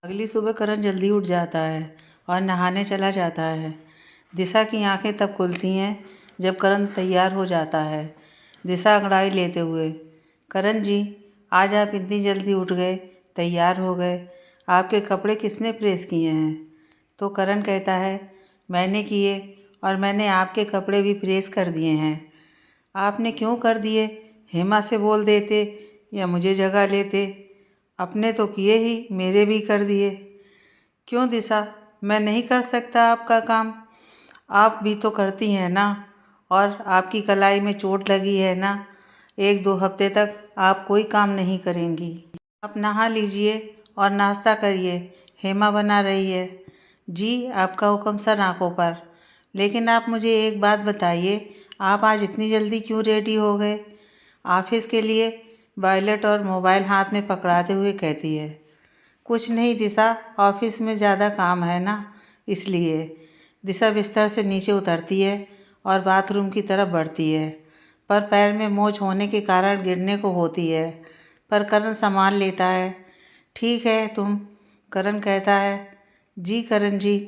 अगली सुबह करण जल्दी उठ जाता है और नहाने चला जाता है। दिशा की आंखें तब खुलती हैं जब करण तैयार हो जाता है। दिशा अंगड़ाई लेते हुए, करण जी, आज आप इतनी जल्दी उठ गए, तैयार हो गए, आपके कपड़े किसने प्रेस किए हैं? तो करण कहता है, मैंने किए और मैंने आपके कपड़े भी प्रेस कर दिए हैं। आपने क्यों कर दिए? हेमा से बोल देते या मुझे जगह लेते। अपने तो किए ही, मेरे भी कर दिए। क्यों दिशा, मैं नहीं कर सकता आपका काम? आप भी तो करती हैं ना, और आपकी कलाई में चोट लगी है ना। 1-2 हफ्ते तक आप कोई काम नहीं करेंगी। आप नहा लीजिए और नाश्ता करिए, हेमा बना रही है। जी, आपका हुक्म सर आंखों पर। लेकिन आप मुझे एक बात बताइए, आप आज इतनी जल्दी क्यों रेडी हो गए? ऑफिस के लिए? वॉलेट और मोबाइल हाथ में पकड़ाते हुए कहती है। कुछ नहीं दिशा, ऑफिस में ज़्यादा काम है ना, इसलिए। दिशा बिस्तर से नीचे उतरती है और बाथरूम की तरफ बढ़ती है, पर पैर में मोच होने के कारण गिरने को होती है, पर करण संभाल लेता है। ठीक है तुम, करण कहता है। जी करण जी,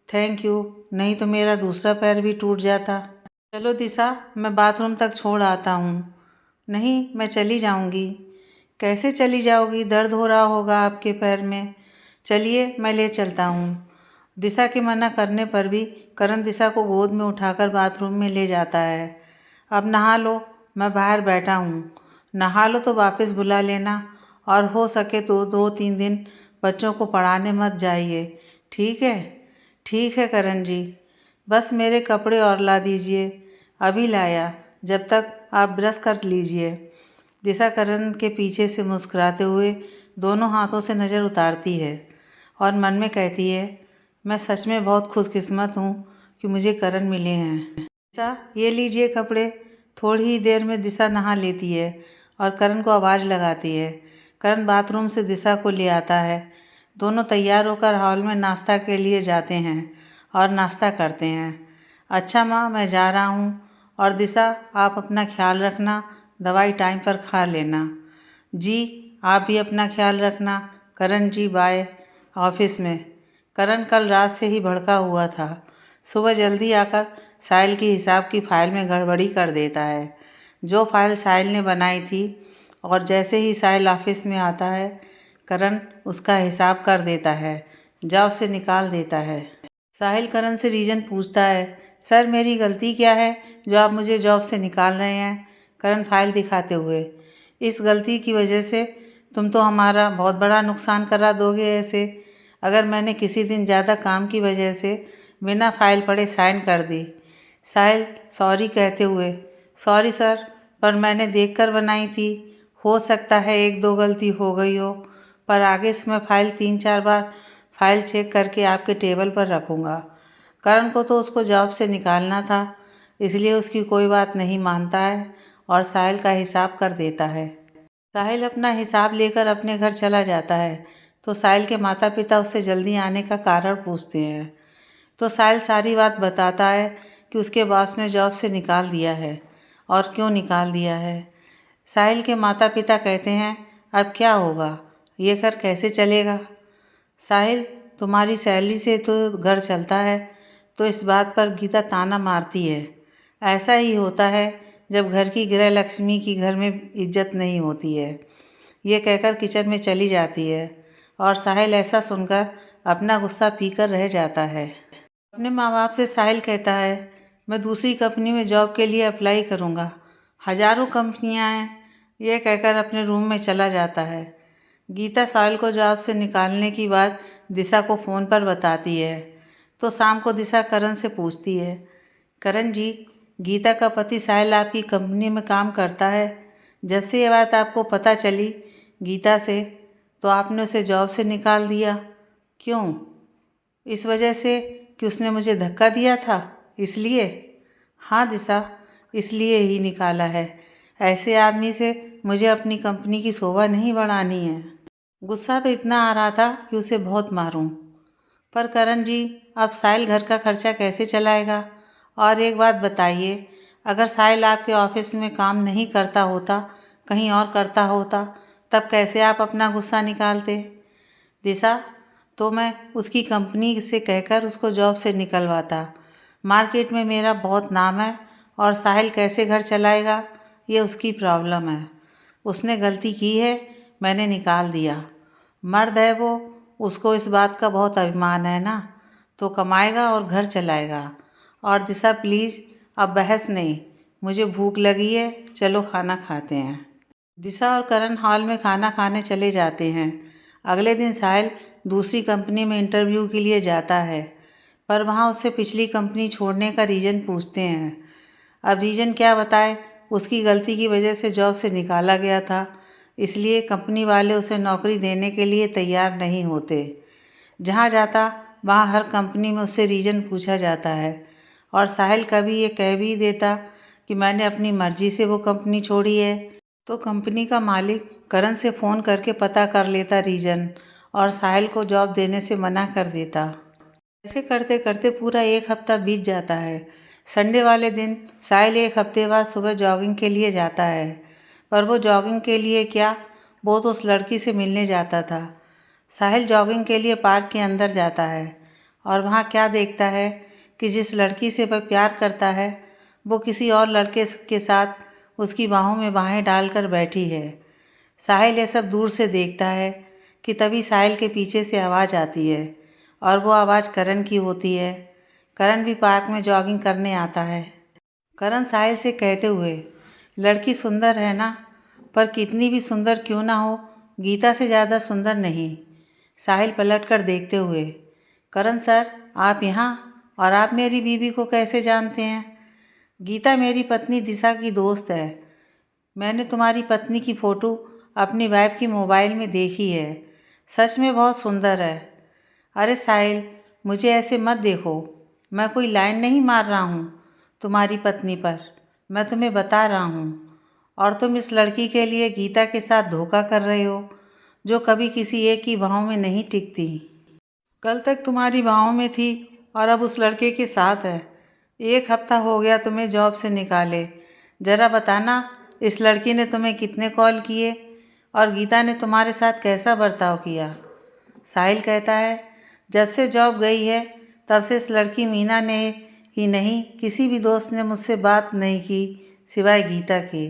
थैंक यू, नहीं तो मेरा दूसरा पैर भी टूट जाता। चलो दिशा, मैं बाथरूम तक छोड़ आता हूँ। नहीं, मैं चली जाऊँगी। कैसे चली जाओगी? दर्द हो रहा होगा आपके पैर में। चलिए, मैं ले चलता हूँ। दिशा के मना करने पर भी करण दिशा को गोद में उठाकर बाथरूम में ले जाता है। अब नहा लो, मैं बाहर बैठा हूँ। नहा लो तो वापस बुला लेना, और हो सके तो 2-3 दिन बच्चों को पढ़ाने मत जाइए, ठीक है? ठीक है करण जी, बस मेरे कपड़े और ला दीजिए। अभी लाया, जब तक आप ब्रश कर लीजिए। दिशा करण के पीछे से मुस्कुराते हुए दोनों हाथों से नज़र उतारती है और मन में कहती है, मैं सच में बहुत खुशकिस्मत हूँ कि मुझे करण मिले हैं। दिशा, ये लीजिए कपड़े। थोड़ी ही देर में दिशा नहा लेती है और करण को आवाज़ लगाती है। करण बाथरूम से दिशा को ले आता है। दोनों तैयार होकर हॉल में नाश्ता के लिए जाते हैं और नाश्ता करते हैं। अच्छा माँ, मैं जा रहा हूँ, और दिशा आप अपना ख्याल रखना, दवाई टाइम पर खा लेना। जी, आप भी अपना ख्याल रखना। करण जी, बाय। ऑफिस में करण कल रात से ही भड़का हुआ था। सुबह जल्दी आकर साहिल की हिसाब की फ़ाइल में गड़बड़ी कर देता है। जो फाइल साहिल ने बनाई थी, और जैसे ही साहिल ऑफिस में आता है, करण उसका हिसाब कर देता है, जॉब से निकाल देता है। साहिल करण से रीज़न पूछता है। सर, मेरी गलती क्या है जो आप मुझे जॉब से निकाल रहे हैं? करण फाइल दिखाते हुए, इस गलती की वजह से तुम तो हमारा बहुत बड़ा नुकसान करा दोगे ऐसे। अगर मैंने किसी दिन ज़्यादा काम की वजह से बिना फाइल पढ़े साइन कर दी। साहिल सॉरी कहते हुए, सॉरी सर, पर मैंने देखकर बनाई थी। हो सकता है 1-2 गलती हो गई हो, पर आगे से मैं फ़ाइल 3-4 बार फाइल चेक करके आपके टेबल पर रखूँगा। करण को तो उसको जॉब से निकालना था, इसलिए उसकी कोई बात नहीं मानता है और साहिल का हिसाब कर देता है। साहिल अपना हिसाब लेकर अपने घर चला जाता है, तो साहिल के माता पिता उससे जल्दी आने का कारण पूछते हैं। तो साहिल सारी बात बताता है कि उसके बॉस ने जॉब से निकाल दिया है, और क्यों निकाल दिया है। साहिल के माता पिता कहते हैं, अब क्या होगा, ये घर कैसे चलेगा? साहिल, तुम्हारी सैलरी से तो घर चलता है, तो इस बात पर गीता ताना मारती है। ऐसा ही होता है जब घर की गृह लक्ष्मी की घर में इज्जत नहीं होती है। ये कहकर किचन में चली जाती है, और साहिल ऐसा सुनकर अपना गुस्सा पीकर रह जाता है। अपने माँ बाप से साहिल कहता है, मैं दूसरी कंपनी में जॉब के लिए अप्लाई करूँगा, हज़ारों कंपनियाँ हैं। यह कहकर अपने रूम में चला जाता है। गीता साहिल को जॉब से निकालने की बात दिशा को फ़ोन पर बताती है, तो शाम को दिशा करण से पूछती है, करण जी, गीता का पति साहिल आपकी कंपनी में काम करता है। जब से ये बात आपको पता चली गीता से, तो आपने उसे जॉब से निकाल दिया। क्यों? इस वजह से कि उसने मुझे धक्का दिया था, इसलिए? हाँ दिशा, इसलिए ही निकाला है। ऐसे आदमी से मुझे अपनी कंपनी की शोभा नहीं बढ़ानी है। गुस्सा तो इतना आ रहा था कि उसे बहुत मारूं। पर करण जी, अब साहिल घर का खर्चा कैसे चलाएगा? और एक बात बताइए, अगर साहिल आपके ऑफिस में काम नहीं करता होता, कहीं और करता होता, तब कैसे आप अपना गुस्सा निकालते? दिशा, तो मैं उसकी कंपनी से कहकर उसको जॉब से निकलवाता। मार्केट में मेरा बहुत नाम है और साहिल कैसे घर चलाएगा, ये उसकी प्रॉब्लम है। उसने गलती की है, मैंने निकाल दिया। मर्द है वो, उसको इस बात का बहुत अभिमान है ना, तो कमाएगा और घर चलाएगा। और दिशा प्लीज़, अब बहस नहीं, मुझे भूख लगी है, चलो खाना खाते हैं। दिशा और करण हॉल में खाना खाने चले जाते हैं। अगले दिन साहिल दूसरी कंपनी में इंटरव्यू के लिए जाता है, पर वहाँ उससे पिछली कंपनी छोड़ने का रीज़न पूछते हैं। अब रीज़न क्या बताए, उसकी गलती की वजह से जॉब से निकाला गया था, इसलिए कंपनी वाले उसे नौकरी देने के लिए तैयार नहीं होते। जहाँ जाता वहाँ हर कंपनी में उससे रीज़न पूछा जाता है, और साहिल कभी ये कह भी देता कि मैंने अपनी मर्ज़ी से वो कंपनी छोड़ी है, तो कंपनी का मालिक करण से फ़ोन करके पता कर लेता रीज़न, और साहिल को जॉब देने से मना कर देता। ऐसे करते करते पूरा एक हफ्ता बीत जाता है। संडे वाले दिन साहिल एक हफ्ते बाद सुबह जॉगिंग के लिए जाता है, पर वो जॉगिंग के लिए क्या, वो तो उस लड़की से मिलने जाता था। साहिल जॉगिंग के लिए पार्क के अंदर जाता है और वहाँ क्या देखता है कि जिस लड़की से वह प्यार करता है वो किसी और लड़के के साथ उसकी बाहों में बाहें डालकर बैठी है। साहिल ये सब दूर से देखता है कि तभी साहिल के पीछे से आवाज़ आती है, और वो आवाज़ करण की होती है। करण भी पार्क में जॉगिंग करने आता है। करण साहिल से कहते हुए, लड़की सुंदर है ना, पर कितनी भी सुंदर क्यों ना हो, गीता से ज़्यादा सुंदर नहीं। साहिल पलट कर देखते हुए, करण सर आप यहाँ, और आप मेरी बीवी को कैसे जानते हैं? गीता मेरी पत्नी दिशा की दोस्त है। मैंने तुम्हारी पत्नी की फ़ोटो अपनी वाइफ की मोबाइल में देखी है, सच में बहुत सुंदर है। अरे साहिल, मुझे ऐसे मत देखो, मैं कोई लाइन नहीं मार रहा हूँ तुम्हारी पत्नी पर, मैं तुम्हें बता रहा हूँ। और तुम इस लड़की के लिए गीता के साथ धोखा कर रहे हो, जो कभी किसी एक की बाहों में नहीं टिकती। कल तक तुम्हारी बाहों में थी और अब उस लड़के के साथ है। एक हफ्ता हो गया तुम्हें जॉब से निकाले। ज़रा बताना, इस लड़की ने तुम्हें कितने कॉल किए और गीता ने तुम्हारे साथ कैसा बर्ताव किया? साहिल कहता है, जब से जॉब गई है तब से इस लड़की मीना ने ही नहीं, किसी भी दोस्त ने मुझसे बात नहीं की सिवाय गीता के।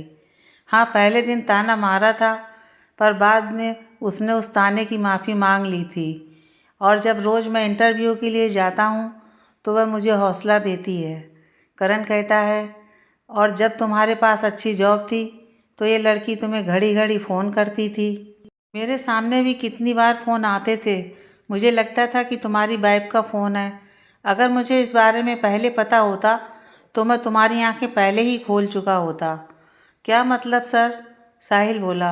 हाँ, पहले दिन ताना मारा था, पर बाद में उसने उस ताने की माफ़ी मांग ली थी। और जब रोज़ मैं इंटरव्यू के लिए जाता हूँ तो वह मुझे हौसला देती है। करण कहता है, और जब तुम्हारे पास अच्छी जॉब थी तो ये लड़की तुम्हें घड़ी घड़ी फ़ोन करती थी। मेरे सामने भी कितनी बार फ़ोन आते थे, मुझे लगता था कि तुम्हारी वाइफ का फ़ोन है। अगर मुझे इस बारे में पहले पता होता तो मैं तुम्हारी आंखें पहले ही खोल चुका होता। क्या मतलब सर? साहिल बोला,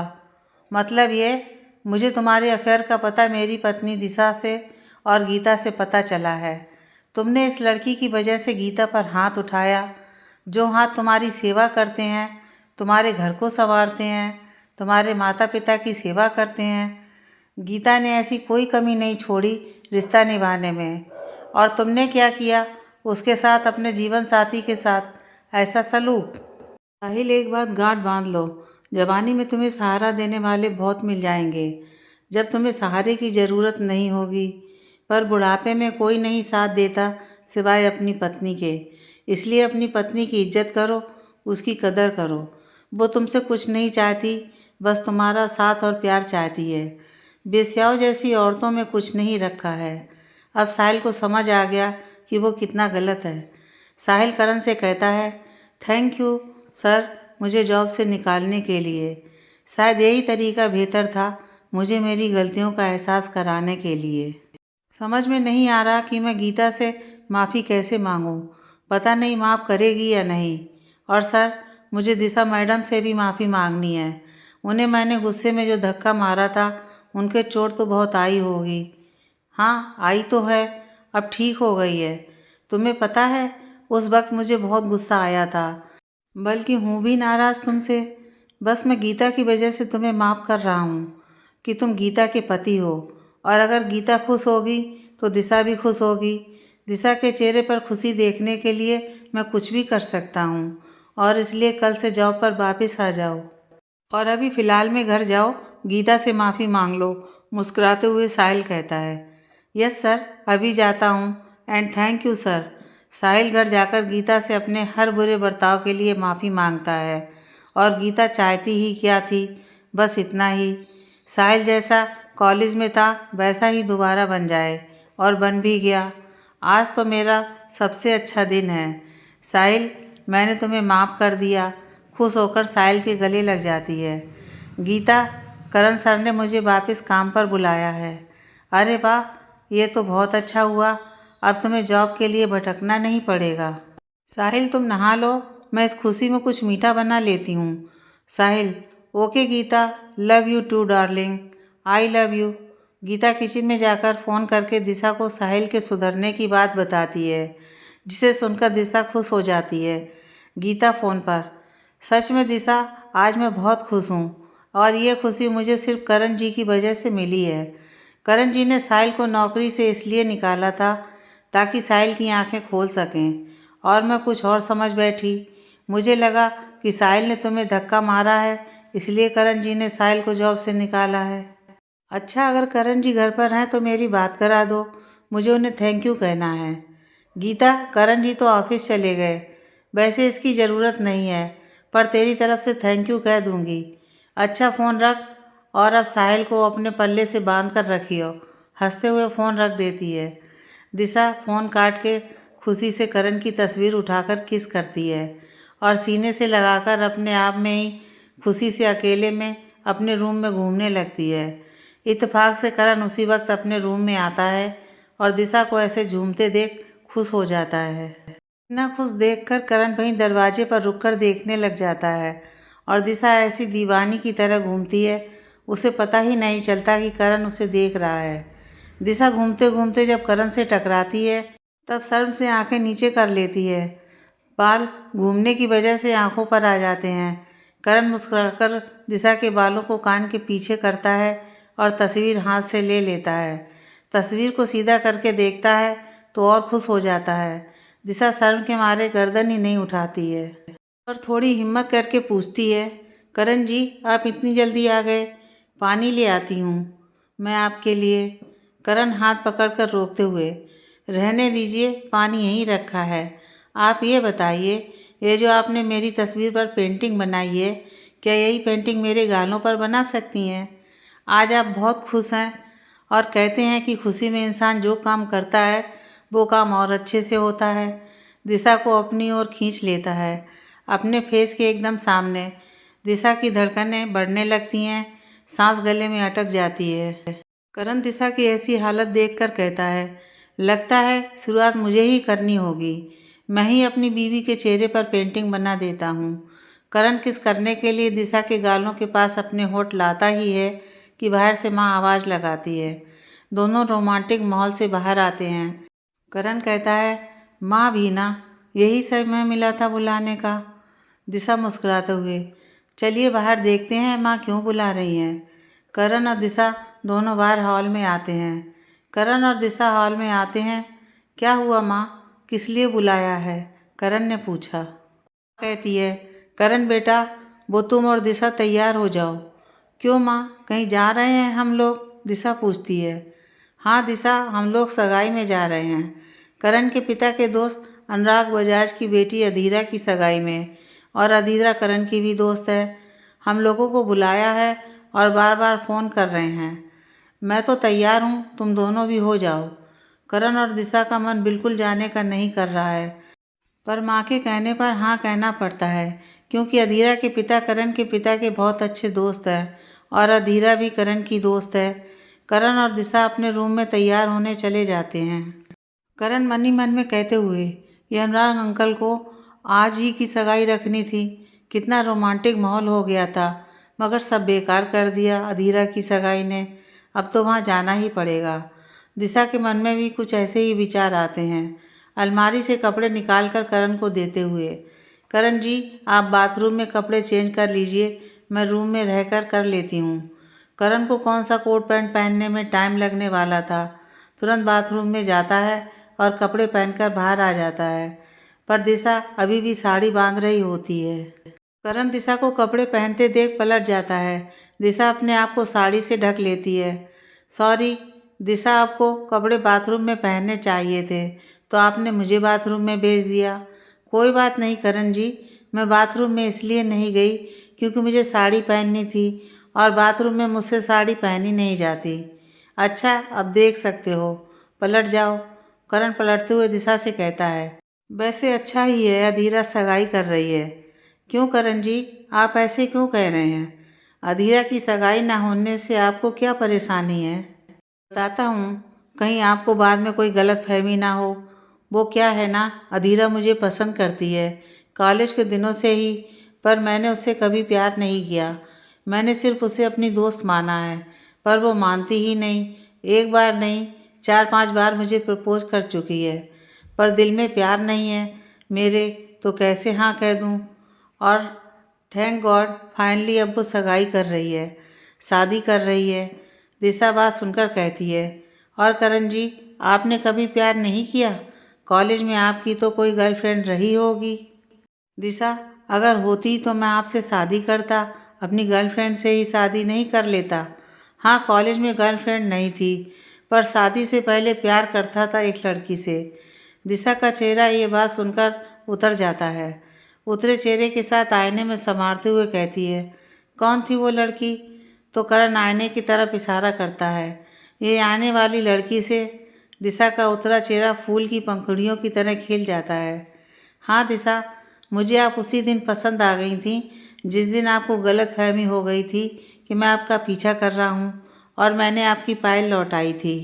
मतलब ये, मुझे तुम्हारे अफेयर का पता मेरी पत्नी दिशा से और गीता से पता चला है। तुमने इस लड़की की वजह से गीता पर हाथ उठाया, जो हाथ तुम्हारी सेवा करते हैं, तुम्हारे घर को संवारते हैं, तुम्हारे माता पिता की सेवा करते हैं। गीता ने ऐसी कोई कमी नहीं छोड़ी रिश्ता निभाने में, और तुमने क्या किया उसके साथ, अपने जीवन साथी के साथ ऐसा सलूक? साहिल, एक बात गांठ बांध लो, जवानी में तुम्हें सहारा देने वाले बहुत मिल जाएंगे जब तुम्हें सहारे की ज़रूरत नहीं होगी, पर बुढ़ापे में कोई नहीं साथ देता सिवाय अपनी पत्नी के। इसलिए अपनी पत्नी की इज्जत करो, उसकी कदर करो। वो तुमसे कुछ नहीं चाहती, बस तुम्हारा साथ और प्यार चाहती है। बेस्याओं जैसी औरतों में कुछ नहीं रखा है। अब साहिल को समझ आ गया कि वो कितना गलत है। साहिल करण से कहता है, थैंक यू सर, मुझे जॉब से निकालने के लिए। शायद यही तरीका बेहतर था मुझे मेरी गलतियों का एहसास कराने के लिए। समझ में नहीं आ रहा कि मैं गीता से माफ़ी कैसे मांगूं। पता नहीं माफ़ करेगी या नहीं। और सर, मुझे दिशा मैडम से भी माफ़ी मांगनी है। उन्हें मैंने गुस्से में जो धक्का मारा था, उनके चोट तो बहुत आई होगी। हाँ, आई तो है, अब ठीक हो गई है। तुम्हें पता है, उस वक्त मुझे बहुत गुस्सा आया था, बल्कि हूँ भी नाराज़ तुमसे। बस मैं गीता की वजह से तुम्हें माफ़ कर रहा हूँ कि तुम गीता के पति हो, और अगर गीता खुश होगी तो दिशा भी खुश होगी। दिशा के चेहरे पर खुशी देखने के लिए मैं कुछ भी कर सकता हूँ, और इसलिए कल से जॉब पर वापस आ जाओ, और अभी फ़िलहाल में घर जाओ, गीता से माफ़ी मांग लो, मुस्कुराते हुए साहिल कहता है। यस सर, अभी जाता हूँ एंड थैंक यू सर। साहिल घर जाकर गीता से अपने हर बुरे बर्ताव के लिए माफ़ी मांगता है और गीता चाहती ही क्या थी, बस इतना ही। साहिल जैसा कॉलेज में था वैसा ही दोबारा बन जाए, और बन भी गया। आज तो मेरा सबसे अच्छा दिन है। साहिल, मैंने तुम्हें माफ़ कर दिया। खुश होकर साहिल के गले लग जाती है। गीता, करण सर ने मुझे वापस काम पर बुलाया है। अरे वाह, ये तो बहुत अच्छा हुआ। अब तुम्हें जॉब के लिए भटकना नहीं पड़ेगा। साहिल, तुम नहा लो, मैं इस खुशी में कुछ मीठा बना लेती हूँ। Sahil, okay Gita, love you too darling, I love you. Gita kitchen में जाकर फ़ोन करके दिशा को साहिल के सुधरने की बात बताती है, जिसे सुनकर दिशा खुश हो जाती है। गीता फ़ोन पर, सच में दिशा, आज मैं बहुत खुश हूँ और ये खुशी मुझे सिर्फ करण जी की वजह से मिली है। करण जी ने साहिल को नौकरी से इसलिए निकाला था ताकि साहिल की आंखें खोल सकें, और मैं कुछ और समझ बैठी। मुझे लगा कि साहिल ने तुम्हें धक्का मारा है, इसलिए करण जी ने साहिल को जॉब से निकाला है। अच्छा, अगर करण जी घर पर हैं तो मेरी बात करा दो, मुझे उन्हें थैंक यू कहना है। गीता, करण जी तो ऑफिस चले गए, वैसे इसकी ज़रूरत नहीं है, पर तेरी तरफ से थैंक यू कह दूँगी। अच्छा, फ़ोन रख, और अब साहिल को अपने पल्ले से बांध कर रखियो। हंसते हुए फ़ोन रख देती है। दिशा फ़ोन काट के खुशी से करण की तस्वीर उठाकर किस करती है और सीने से लगाकर अपने आप में ही खुशी से अकेले में अपने रूम में घूमने लगती है। इत्तेफाक से करण उसी वक्त अपने रूम में आता है और दिशा को ऐसे झूमते देख खुश हो जाता है। इतना खुश देखकर करण वहीं दरवाजे पर रुककर देखने लग जाता है और दिशा ऐसी दीवानी की तरह घूमती है, उसे पता ही नहीं चलता कि करण उसे देख रहा है। दिशा घूमते घूमते जब करण से टकराती है तब शर्म से आंखें नीचे कर लेती है। बाल घूमने की वजह से आंखों पर आ जाते हैं। करण मुस्कुराकर दिशा के बालों को कान के पीछे करता है और तस्वीर हाथ से ले लेता है। तस्वीर को सीधा करके देखता है तो और खुश हो जाता है। दिशा शर्म के मारे गर्दन ही नहीं उठाती है और थोड़ी हिम्मत करके पूछती है, करण जी, आप इतनी जल्दी आ गए? पानी ले आती हूँ मैं आपके लिए। करण हाथ पकड़कर रोकते हुए, रहने दीजिए, पानी यहीं रखा है। आप ये बताइए, ये जो आपने मेरी तस्वीर पर पेंटिंग बनाई है, क्या यही पेंटिंग मेरे गालों पर बना सकती हैं? आज आप बहुत खुश हैं और कहते हैं कि खुशी में इंसान जो काम करता है वो काम और अच्छे से होता है। दिशा को अपनी ओर खींच लेता है, अपने फेस के एकदम सामने। दिशा की धड़कनें बढ़ने लगती हैं, सांस गले में अटक जाती है। करण दिशा की ऐसी हालत देखकर कहता है, लगता है शुरुआत मुझे ही करनी होगी। मैं ही अपनी बीवी के चेहरे पर पेंटिंग बना देता हूँ। करण किस करने के लिए दिशा के गालों के पास अपने होठ लाता ही है कि बाहर से माँ आवाज़ लगाती है। दोनों रोमांटिक माहौल से बाहर आते हैं। करण कहता है, माँ भी ना, यही समय मिला था बुलाने का। दिशा मुस्कुराते हुए, चलिए बाहर देखते हैं माँ क्यों बुला रही हैं। करण और दिशा दोनों बाहर हॉल में आते हैं। करण और दिशा हॉल में आते हैं। क्या हुआ माँ, किस लिए बुलाया है? करण ने पूछा। कहती है, करण बेटा, वो तुम और दिशा तैयार हो जाओ। क्यों माँ, कहीं जा रहे हैं हम लोग? दिशा पूछती है। हाँ दिशा, हम लोग सगाई में जा रहे हैं। करण के पिता के दोस्त अनुराग बजाज की बेटी अधीरा की सगाई में, और अधीरा करण की भी दोस्त है। हम लोगों को बुलाया है और बार बार फ़ोन कर रहे हैं। मैं तो तैयार हूँ, तुम दोनों भी हो जाओ। करण और दिशा का मन बिल्कुल जाने का नहीं कर रहा है, पर माँ के कहने पर हाँ कहना पड़ता है, क्योंकि अधीरा के पिता करण के पिता के बहुत अच्छे दोस्त हैं और अधीरा भी करण की दोस्त है। करण और दिशा अपने रूम में तैयार होने चले जाते हैं। करण मन ही मन में कहते हुए, ये अनुराग अंकल को आज ही की सगाई रखनी थी, कितना रोमांटिक माहौल हो गया था, मगर सब बेकार कर दिया अधीरा की सगाई ने। अब तो वहाँ जाना ही पड़ेगा। दिशा के मन में भी कुछ ऐसे ही विचार आते हैं। अलमारी से कपड़े निकालकर करण को देते हुए, करण जी, आप बाथरूम में कपड़े चेंज कर लीजिए, मैं रूम में रहकर कर लेती हूँ। करण को कौन सा कोट पैंट पहनने में टाइम लगने वाला था। तुरंत बाथरूम में जाता है और कपड़े पहनकर बाहर आ जाता है, पर दिशा अभी भी साड़ी बांध रही होती है। करण दिशा को कपड़े पहनते देख पलट जाता है। दिशा अपने आप को साड़ी से ढक लेती है। सॉरी, दिशा आपको कपड़े बाथरूम में पहनने चाहिए थे, तो आपने मुझे बाथरूम में भेज दिया। कोई बात नहीं करण जी, मैं बाथरूम में इसलिए नहीं गई क्योंकि मुझे साड़ी पहननी थी और बाथरूम में मुझसे साड़ी पहनी नहीं जाती। अच्छा, अब देख सकते हो, पलट जाओ। करण पलटते हुए दिशा से कहता है। वैसे अच्छा ही है अधीरा सगाई कर रही है। क्यों करण जी, आप ऐसे क्यों कह रहे हैं? अधीरा की सगाई ना होने से आपको क्या परेशानी है? बताता हूँ, कहीं आपको बाद में कोई गलत फहमी ना हो। वो क्या है ना, अधीरा मुझे पसंद करती है कॉलेज के दिनों से ही, पर मैंने उससे कभी प्यार नहीं किया। मैंने सिर्फ उसे अपनी दोस्त माना है, पर वो मानती ही नहीं। एक बार नहीं, 4-5 बार मुझे प्रपोज कर चुकी है, पर दिल में प्यार नहीं है मेरे, तो कैसे हाँ कह दूँ। और थैंक गॉड फाइनली अब वो सगाई कर रही है, शादी कर रही है। दिशा बात सुनकर कहती है, और करण जी, आपने कभी प्यार नहीं किया? कॉलेज में आपकी तो कोई गर्लफ्रेंड रही होगी। दिशा, अगर होती तो मैं आपसे शादी करता, अपनी गर्लफ्रेंड से ही शादी नहीं कर लेता। हाँ, कॉलेज में गर्लफ्रेंड नहीं थी, पर शादी से पहले प्यार करता था एक लड़की से। दिशा का चेहरा ये बात सुनकर उतर जाता है। उतरे चेहरे के साथ आईने में संवारते हुए कहती है, कौन थी वो लड़की? तो करण आईने की तरफ इशारा करता है। ये आने वाली लड़की से दिशा का उतरा चेहरा फूल की पंखुड़ियों की तरह खिल जाता है। हाँ दिशा, मुझे आप उसी दिन पसंद आ गई थी जिस दिन आपको गलत फहमी हो गई थी कि मैं आपका पीछा कर रहा हूँ और मैंने आपकी पायल लौटाई थी।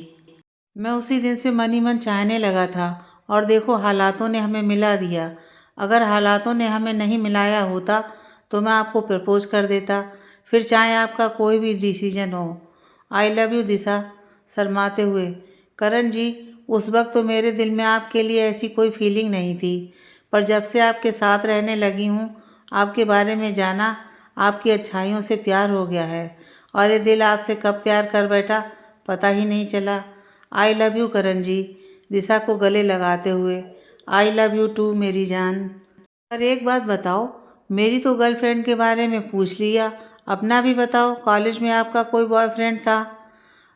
मैं उसी दिन से मन ही मन चाहने लगा था और देखो हालातों ने हमें मिला दिया। अगर हालातों ने हमें नहीं मिलाया होता तो मैं आपको प्रपोज कर देता, फिर चाहे आपका कोई भी डिसीजन हो। आई लव यू दिशा। शर्माते हुए, करण जी, उस वक्त तो मेरे दिल में आपके लिए ऐसी कोई फीलिंग नहीं थी, पर जब से आपके साथ रहने लगी हूँ, आपके बारे में जाना, आपकी अच्छाइयों से प्यार हो गया है और ये दिल आपसे कब प्यार कर बैठा पता ही नहीं चला। आई लव यू करण जी। दिशा को गले लगाते हुए, आई लव यू टू मेरी जान। पर एक बात बताओ, मेरी तो गर्लफ्रेंड के बारे में पूछ लिया, अपना भी बताओ, कॉलेज में आपका कोई बॉयफ्रेंड था?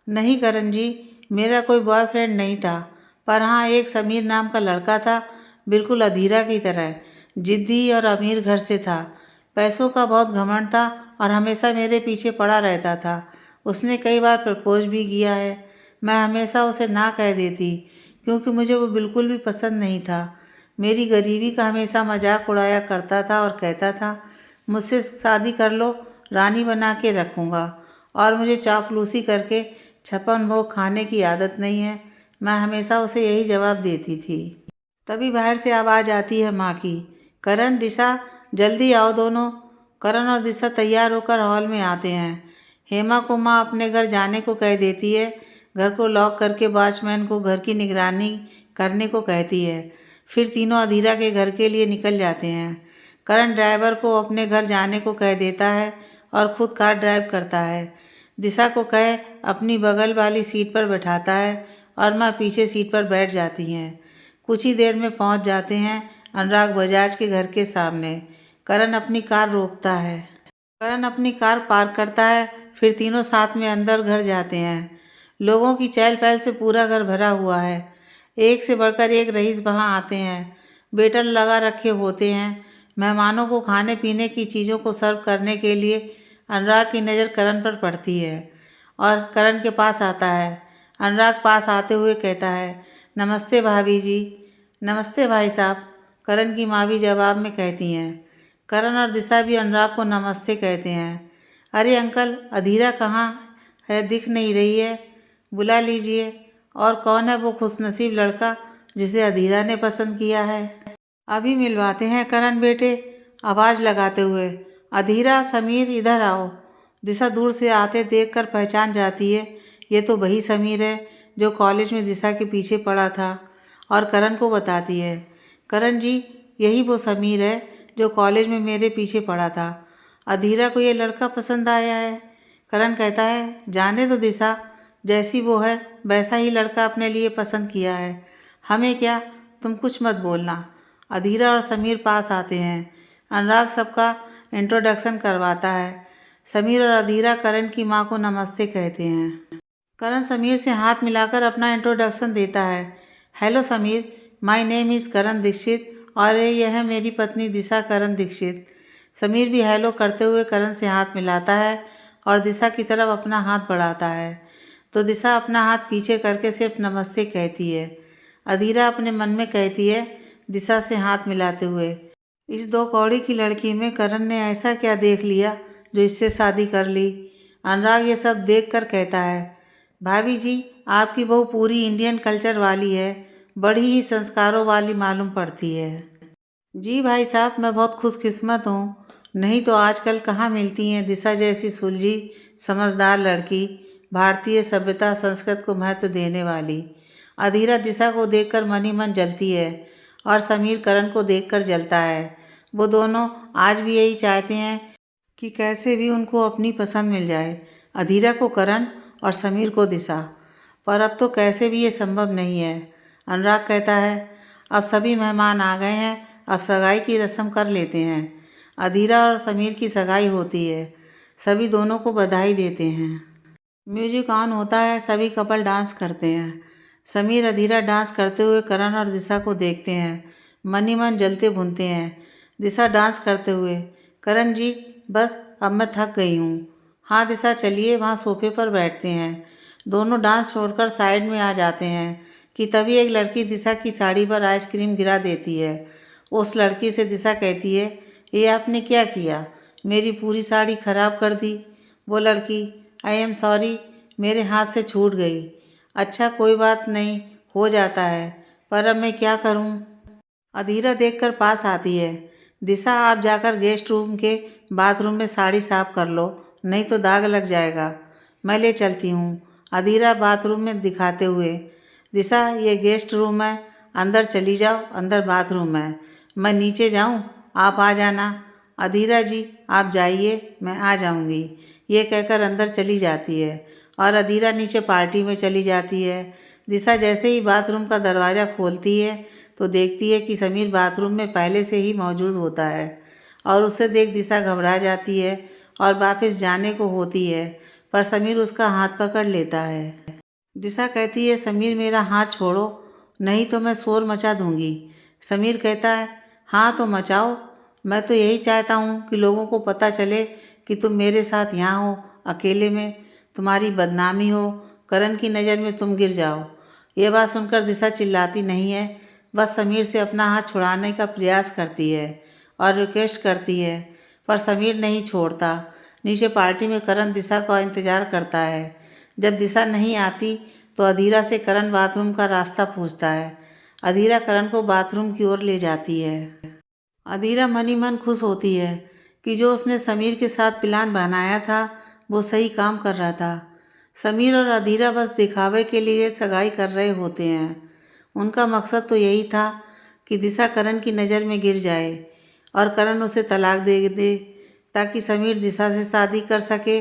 नहीं करण जी, मेरा कोई बॉयफ्रेंड नहीं था, पर हाँ एक समीर नाम का लड़का था, बिल्कुल अधीरा की तरह, जिद्दी और अमीर घर से था। पैसों का बहुत घमंड था और हमेशा मेरे पीछे पड़ा रहता था। उसने कई बार प्रपोज भी किया है, मैं हमेशा उसे ना कह देती क्योंकि मुझे वो बिल्कुल भी पसंद नहीं था। मेरी गरीबी का हमेशा मजाक उड़ाया करता था और कहता था, मुझसे शादी कर लो, रानी बना के रखूँगा। और मुझे चापलूसी करके छप्पन भोग खाने की आदत नहीं है। मैं हमेशा उसे यही जवाब देती थी। तभी बाहर से आवाज़ आती है माँ की, करण, दिशा, जल्दी आओ दोनों। करण और दिशा तैयार होकर हॉल में आते हैं। हेमा को माँ अपने घर जाने को कह देती है। घर को लॉक करके वॉचमैन को घर की निगरानी करने को कहती है। फिर तीनों अधीरा के घर के लिए निकल जाते हैं। करण ड्राइवर को अपने घर जाने को कह देता है और खुद कार ड्राइव करता है। दिशा को कह अपनी बगल वाली सीट पर बैठाता है और माँ पीछे सीट पर बैठ जाती हैं। कुछ ही देर में पहुंच जाते हैं अनुराग बजाज के घर के सामने। करण अपनी कार रोकता है। करण अपनी कार पार्क करता है, फिर तीनों साथ में अंदर घर जाते हैं। लोगों की चहल पहल से पूरा घर भरा हुआ है। एक से बढ़कर एक रईस वहाँ आते हैं। वेटर लगा रखे होते हैं। मेहमानों को खाने पीने की चीज़ों को सर्व करने के लिए अनुराग की नज़र करण पर पड़ती है और करण के पास आता है। अनुराग पास आते हुए कहता है, नमस्ते भाभी जी। नमस्ते भाई साहब, करण की माँ भी जवाब में कहती हैं। करण और दिशा भी अनुराग को नमस्ते कहते हैं। अरे अंकल, अधीरा कहाँ है, दिख नहीं रही है, बुला लीजिए। और कौन है वो खुशनसीब लड़का जिसे अधीरा ने पसंद किया है? अभी मिलवाते हैं करण बेटे, आवाज़ लगाते हुए। अधीरा, समीर, इधर आओ। दिशा दूर से आते देखकर पहचान जाती है, ये तो वही समीर है जो कॉलेज में दिशा के पीछे पड़ा था, और करण को बताती है, करण जी, यही वो समीर है जो कॉलेज में मेरे पीछे पड़ा था। अधीरा को ये लड़का पसंद आया है। करण कहता है, जाने दो दिशा, जैसी वो है वैसा ही लड़का अपने लिए पसंद किया है, हमें क्या, तुम कुछ मत बोलना। अधीरा और समीर पास आते हैं। अनुराग सबका इंट्रोडक्शन करवाता है। समीर और अधीरा करण की माँ को नमस्ते कहते हैं। करण समीर से हाथ मिलाकर अपना इंट्रोडक्शन देता है। Hello Sameer, my name is Karan Dikshit और यह है मेरी पत्नी दिशा करण दीक्षित। समीर भी हेलो करते हुए करण से हाथ मिलाता है और दिशा की तरफ अपना हाथ बढ़ाता है तो दिशा अपना हाथ पीछे करके सिर्फ नमस्ते कहती है। अधीरा अपने मन में कहती है दिशा से हाथ मिलाते हुए, इस 2 कौड़ी की लड़की में करण ने ऐसा क्या देख लिया जो इससे शादी कर ली। अनुराग ये सब देखकर कहता है, भाभी जी आपकी बहू पूरी इंडियन कल्चर वाली है, बड़ी ही संस्कारों वाली मालूम पड़ती है। जी भाई साहब, मैं बहुत खुशकिस्मत हूँ, नहीं तो आजकल कहाँ मिलती हैं दिशा जैसी सुलझी समझदार लड़की, भारतीय सभ्यता संस्कृत को महत्व देने वाली। अधीरा दिशा को देखकर मन ही मन जलती है और समीर करण को देखकर जलता है। वो दोनों आज भी यही चाहते हैं कि कैसे भी उनको अपनी पसंद मिल जाए, अधीरा को करण और समीर को दिशा। पर अब तो कैसे भी ये संभव नहीं है। अनुराग कहता है, अब सभी मेहमान आ गए हैं, अब सगाई की रस्म कर लेते हैं। अधीरा और समीर की सगाई होती है, सभी दोनों को बधाई देते हैं। म्यूजिक ऑन होता है, सभी कपल डांस करते हैं। समीर अधीरा डांस करते हुए करण और दिशा को देखते हैं, मन ही मन जलते भुनते हैं। दिशा डांस करते हुए, करण जी बस अब मैं थक गई हूँ। हाँ दिशा चलिए, वहाँ सोफे पर बैठते हैं। दोनों डांस छोड़कर साइड में आ जाते हैं कि तभी एक लड़की दिशा की साड़ी पर आइसक्रीम गिरा देती है। उस लड़की से दिशा कहती है, ये आपने क्या किया, मेरी पूरी साड़ी खराब कर दी। वो लड़की, आई एम सॉरी, मेरे हाथ से छूट गई। अच्छा कोई बात नहीं, हो जाता है, पर अब मैं क्या करूं? अधीरा देखकर पास आती है। दिशा आप जाकर गेस्ट रूम के बाथरूम में साड़ी साफ कर लो, नहीं तो दाग लग जाएगा, मैं ले चलती हूँ। अधीरा बाथरूम में दिखाते हुए, दिशा ये गेस्ट रूम है, अंदर चली जाओ, अंदर बाथरूम है, मैं नीचे जाऊँ, आप आ जाना। अधीरा जी आप जाइए, मैं आ जाऊँगी, ये कहकर अंदर चली जाती है और अधीरा नीचे पार्टी में चली जाती है। दिशा जैसे ही बाथरूम का दरवाज़ा खोलती है तो देखती है कि समीर बाथरूम में पहले से ही मौजूद होता है और उसे देख दिशा घबरा जाती है और वापस जाने को होती है, पर समीर उसका हाथ पकड़ लेता है। दिशा कहती है, समीर मेरा हाथ छोड़ो, नहीं तो मैं शोर मचा दूंगी। समीर कहता है, हाँ तो मचाओ, मैं तो यही चाहता हूँ कि लोगों को पता चले कि तुम मेरे साथ यहाँ हो, अकेले में, तुम्हारी बदनामी हो, करण की नज़र में तुम गिर जाओ। ये बात सुनकर दिशा चिल्लाती नहीं है, बस समीर से अपना हाथ छुड़ाने का प्रयास करती है और रिक्वेस्ट करती है, पर समीर नहीं छोड़ता। नीचे पार्टी में करण दिशा का इंतज़ार करता है। जब दिशा नहीं आती तो अधीरा से करण बाथरूम का रास्ता पूछता है। अधीरा करण को बाथरूम की ओर ले जाती है। अधीरा मन ही मन खुश होती है कि जो उसने समीर के साथ प्लान बनाया था वो सही काम कर रहा था। समीर और अधीरा बस दिखावे के लिए सगाई कर रहे होते हैं। उनका मकसद तो यही था कि दिशा करण की नज़र में गिर जाए और करण उसे तलाक दे दे ताकि समीर दिशा से शादी कर सके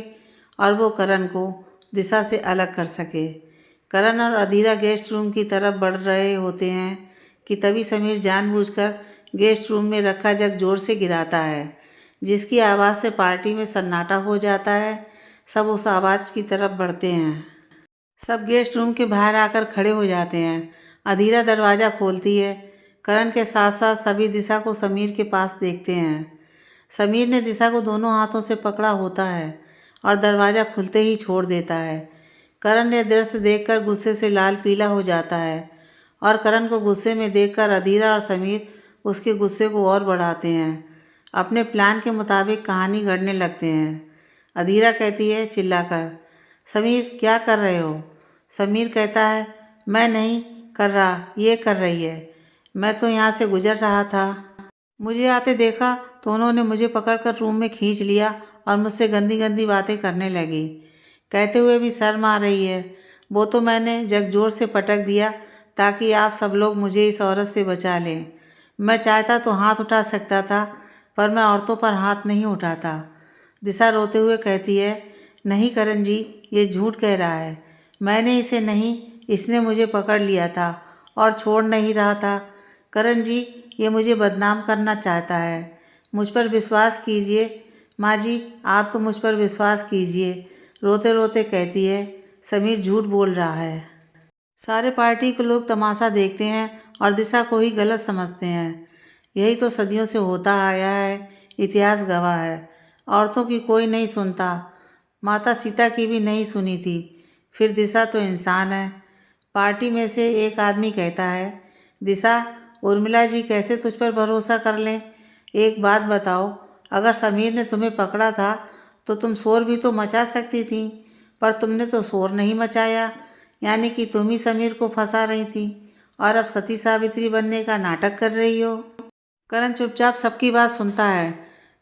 और वो करण को दिशा से अलग कर सके। करण और अधीरा गेस्ट रूम की तरफ बढ़ रहे होते हैं कि तभी समीर जानबूझकर गेस्ट रूम में रखा जग जोर से गिराता है, जिसकी आवाज़ से पार्टी में सन्नाटा हो जाता है। सब उस आवाज़ की तरफ बढ़ते हैं। सब गेस्ट रूम के बाहर आकर खड़े हो जाते हैं। अधीरा दरवाज़ा खोलती है। करण के साथ साथ सभी दिशा को समीर के पास देखते हैं। समीर ने दिशा को दोनों हाथों से पकड़ा होता है और दरवाज़ा खुलते ही छोड़ देता है। करण ने दृश्य देखकर गुस्से से लाल पीला हो जाता है और करण को गुस्से में देखकर अधीरा और समीर उसके गुस्से को और बढ़ाते हैं। अपने प्लान के मुताबिक कहानी गढ़ने लगते हैं। अधीरा कहती है चिल्लाकर, समीर क्या कर रहे हो? समीर कहता है, मैं नहीं कर रहा, ये कर रही है, मैं तो यहाँ से गुजर रहा था, मुझे आते देखा तो उन्होंने मुझे पकड़कर रूम में खींच लिया और मुझसे गंदी गंदी बातें करने लगी। कहते हुए भी शर्म आ रही है। वो तो मैंने जग जोर से पटक दिया ताकि आप सब लोग मुझे इस औरत से बचा लें। मैं चाहता तो हाथ उठा सकता था, पर मैं औरतों पर हाथ नहीं उठाता। दिशा रोते हुए कहती है, नहीं करण जी, ये झूठ कह रहा है, मैंने इसे नहीं, इसने मुझे पकड़ लिया था और छोड़ नहीं रहा था। करण जी ये मुझे बदनाम करना चाहता है, मुझ पर विश्वास कीजिए। माँ जी आप तो मुझ पर विश्वास कीजिए, रोते रोते कहती है। समीर झूठ बोल रहा है। सारे पार्टी के लोग तमाशा देखते हैं और दिशा को ही गलत समझते हैं। यही तो सदियों से होता आया है, इतिहास गवाह है। औरतों की कोई नहीं सुनता, माता सीता की भी नहीं सुनी थी। फिर दिशा तो इंसान है। पार्टी में से एक आदमी कहता है, दिशा, उर्मिला जी कैसे तुझ पर भरोसा कर लें? एक बात बताओ, अगर समीर ने तुम्हें पकड़ा था तो तुम शोर भी तो मचा सकती थी, पर तुमने तो शोर नहीं मचाया। यानी कि तुम ही समीर को फंसा रही थी और अब सती सावित्री बनने का नाटक कर रही हो। करण चुपचाप सबकी बात सुनता है,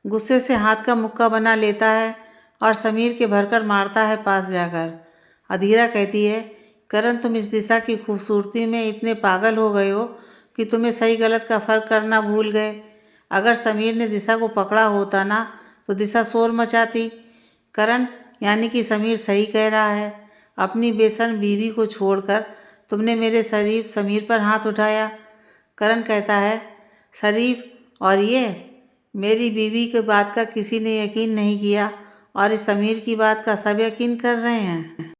गुस्से से हाथ का मुक्का बना लेता है और समीर के भरकर मारता है पास जाकर। अधीरा कहती है, करण, तुम इस दिशा की खूबसूरती में इतने पागल हो गए हो कि तुम्हें सही गलत का फ़र्क करना भूल गए। अगर समीर ने दिशा को पकड़ा होता ना तो दिशा शोर मचाती। करण, यानी कि समीर सही कह रहा है। अपनी बेसन बीवी को छोड़कर तुमने मेरे शरीफ समीर पर हाथ उठाया। करण कहता है, शरीफ और ये? मेरी बीवी की बात का किसी ने यकीन नहीं किया और इस समीर की बात का सब यकीन कर रहे हैं।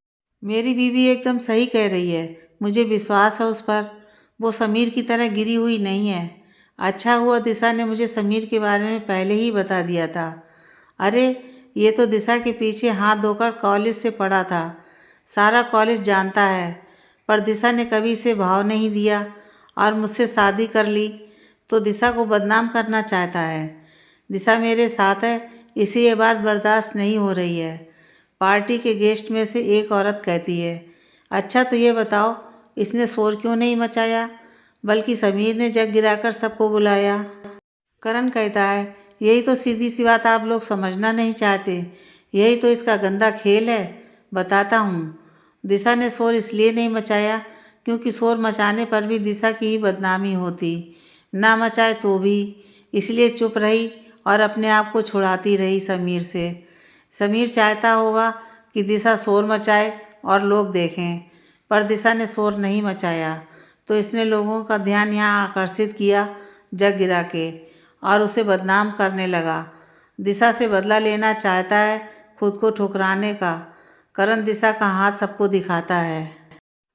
मेरी बीवी एकदम सही कह रही है, मुझे विश्वास है उस पर। वो समीर की तरह गिरी हुई नहीं है। अच्छा हुआ दिशा ने मुझे समीर के बारे में पहले ही बता दिया था। अरे, ये तो दिशा के पीछे हाथ धोकर कॉलेज से पढ़ा था, सारा कॉलेज जानता है। पर दिशा ने कभी इसे भाव नहीं दिया और मुझसे शादी कर ली तो दिशा को बदनाम करना चाहता है। दिशा मेरे साथ है, इसे ये बात बर्दाश्त नहीं हो रही है। पार्टी के गेस्ट में से एक औरत कहती है, अच्छा तो ये बताओ, इसने शोर क्यों नहीं मचाया, बल्कि समीर ने जग गिराकर सबको बुलाया? करण कहता है, यही तो सीधी सी बात आप लोग समझना नहीं चाहते। यही तो इसका गंदा खेल है। बताता हूँ। दिशा ने शोर इसलिए नहीं मचाया क्योंकि शोर मचाने पर भी दिशा की ही बदनामी होती, ना मचाए तो भी। इसलिए चुप रही और अपने आप को छुड़ाती रही समीर से। समीर चाहता होगा कि दिशा शोर मचाए और लोग देखें, पर दिशा ने शोर नहीं मचाया तो इसने लोगों का ध्यान यहाँ आकर्षित किया जग गिरा के और उसे बदनाम करने लगा। दिशा से बदला लेना चाहता है, खुद को ठुकराने का। करण दिशा का हाथ सबको दिखाता है।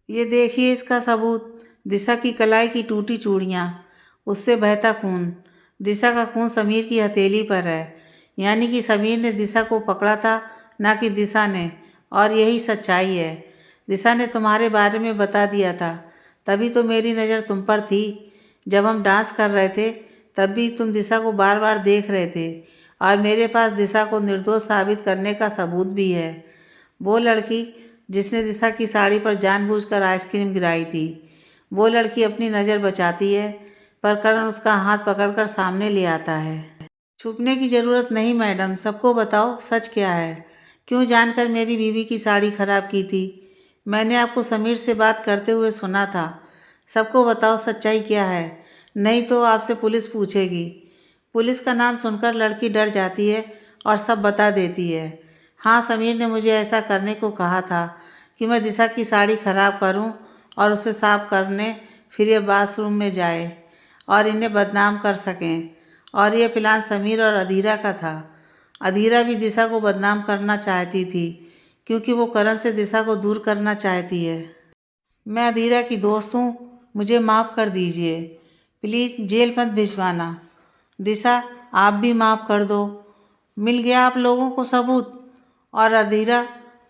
ये देखिए इसका सबूत, दिशा की कलाई की टूटी चूड़ियाँ, उससे बहता खून। दिशा का खून समीर की हथेली पर है। यानी कि समीर ने दिशा को पकड़ा था, ना कि दिशा ने। और यही सच्चाई है। दिशा ने तुम्हारे बारे में बता दिया था, तभी तो मेरी नज़र तुम पर थी। जब हम डांस कर रहे थे तब भी तुम दिशा को बार बार देख रहे थे और मेरे पास दिशा को निर्दोष साबित करने का सबूत भी है। वो लड़की जिसने दिशा की साड़ी पर जानबूझकर आइसक्रीम गिराई थी, वो लड़की अपनी नज़र बचाती है, पर करण उसका हाथ पकड़कर सामने ले आता है। छुपने की ज़रूरत नहीं मैडम, सबको बताओ सच क्या है। क्यों जानकर मेरी बीवी की साड़ी खराब की थी? मैंने आपको समीर से बात करते हुए सुना था। सबको बताओ सच्चाई क्या है, नहीं तो आपसे पुलिस पूछेगी। पुलिस का नाम सुनकर लड़की डर जाती है और सब बता देती है। हाँ, समीर ने मुझे ऐसा करने को कहा था कि मैं दिशा की साड़ी खराब करूं और उसे साफ करने फिर ये बाथरूम में जाए और इन्हें बदनाम कर सकें। और ये प्लान समीर और अधीरा का था। अधीरा भी दिशा को बदनाम करना चाहती थी क्योंकि वो करण से दिशा को दूर करना चाहती है। मैं अधीरा की दोस्त हूँ, मुझे माफ़ कर दीजिए। प्लीज़ जेल मत भिजवाना। दिशा, आप भी माफ़ कर दो। मिल गया आप लोगों को सबूत। और अधीरा,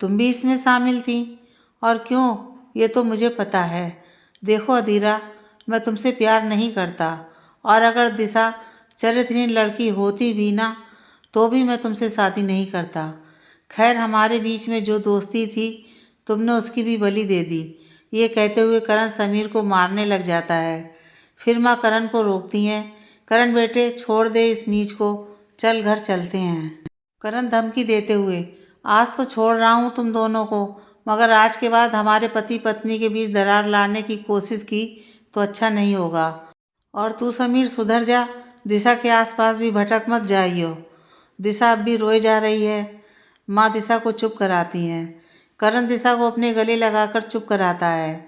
तुम भी इसमें शामिल थी। और क्यों, ये तो मुझे पता है। देखो अधीरा, मैं तुमसे प्यार नहीं करता और अगर दिशा चरित्रहीन लड़की होती भी ना तो भी मैं तुमसे शादी नहीं करता। खैर, हमारे बीच में जो दोस्ती थी तुमने उसकी भी बलि दे दी। ये कहते हुए करण समीर को मारने लग जाता है। फिर माँ करण को रोकती हैं, करण बेटे छोड़ दे इस नीच को, चल घर चलते हैं। करण धमकी देते हुए, आज तो छोड़ रहा हूँ तुम दोनों को, मगर आज के बाद हमारे पति पत्नी के बीच दरार लाने की कोशिश की तो अच्छा नहीं होगा। और तू समीर सुधर जा, दिशा के आसपास भी भटक मत जाइयो। दिशा अब भी रोए जा रही है। माँ दिशा को चुप कराती हैं। करण दिशा को अपने गले लगाकर चुप कराता है।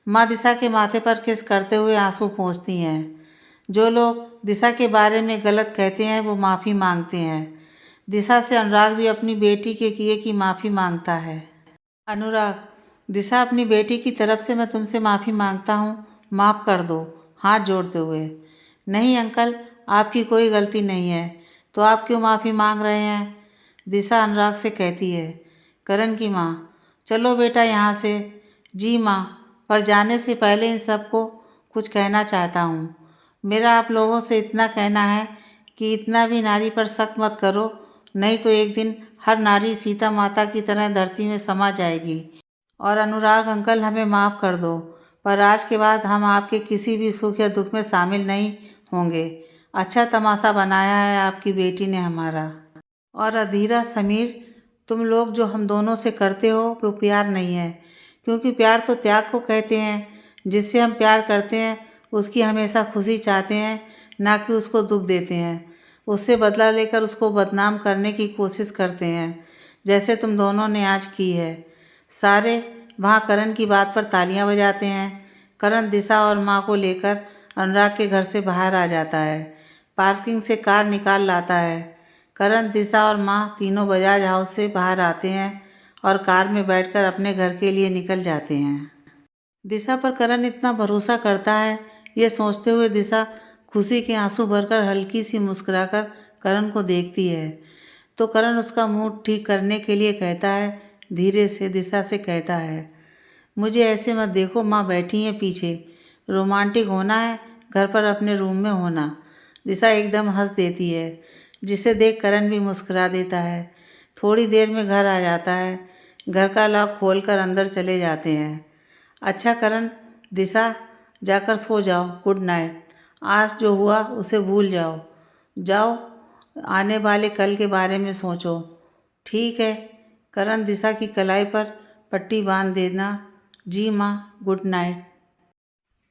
माँ दिशा के माथे पर किस करते हुए आंसू पोंछती हैं। जो लोग दिशा के बारे में गलत कहते हैं वो माफ़ी मांगते हैं। दिशा से अनुराग भी अपनी बेटी के किए की माफ़ी मांगता है। अनुराग, दिशा, अपनी बेटी की तरफ से मैं तुमसे माफ़ी मांगता हूँ, माफ़ कर दो, हाथ जोड़ते हुए। नहीं अंकल, आपकी कोई गलती नहीं है, तो आप क्यों माफ़ी मांग रहे हैं? दिशा अनुराग से कहती है। करण की माँ, चलो बेटा यहाँ से। जी माँ, पर जाने से पहले इन सबको कुछ कहना चाहता हूँ। मेरा आप लोगों से इतना कहना है कि इतना भी नारी पर शक मत करो, नहीं तो एक दिन हर नारी सीता माता की तरह धरती में समा जाएगी। और अनुराग अंकल, हमें माफ़ कर दो, पर आज के बाद हम आपके किसी भी सुख या दुख में शामिल नहीं होंगे। अच्छा तमाशा बनाया है आपकी बेटी ने हमारा। और अधीरा, समीर, तुम लोग जो हम दोनों से करते हो वो प्यार नहीं है, क्योंकि प्यार तो त्याग को कहते हैं। जिससे हम प्यार करते हैं उसकी हमेशा खुशी चाहते हैं, ना कि उसको दुख देते हैं। उससे बदला लेकर उसको बदनाम करने की कोशिश करते हैं, जैसे तुम दोनों ने आज की है। सारे वहाँ करण की बात पर तालियां बजाते हैं। करण दिशा और माँ को लेकर अनुराग के घर से बाहर आ जाता है। पार्किंग से कार निकाल लाता है। करण, दिशा और माँ तीनों बजाज हाउस से बाहर आते हैं और कार में बैठकर अपने घर के लिए निकल जाते हैं। दिशा पर करण इतना भरोसा करता है, ये सोचते हुए दिशा खुशी के आंसू भरकर हल्की सी मुस्कुराकर करण को देखती है। तो करण उसका मूड ठीक करने के लिए कहता है, धीरे से दिशा से कहता है, मुझे ऐसे मत देखो, माँ बैठी हैं पीछे। रोमांटिक होना है, घर पर अपने रूम में होना। दिशा एकदम हंस देती है, जिसे देख करण भी मुस्कुरा देता है। थोड़ी देर में घर आ जाता है। घर का लॉक खोलकर अंदर चले जाते हैं। अच्छा करण, दिशा, जाकर सो जाओ, गुड नाइट। आज जो हुआ उसे भूल जाओ। जाओ, आने वाले कल के बारे में सोचो। ठीक है। करण दिशा की कलाई पर पट्टी बांध देना। जी माँ, गुड नाइट।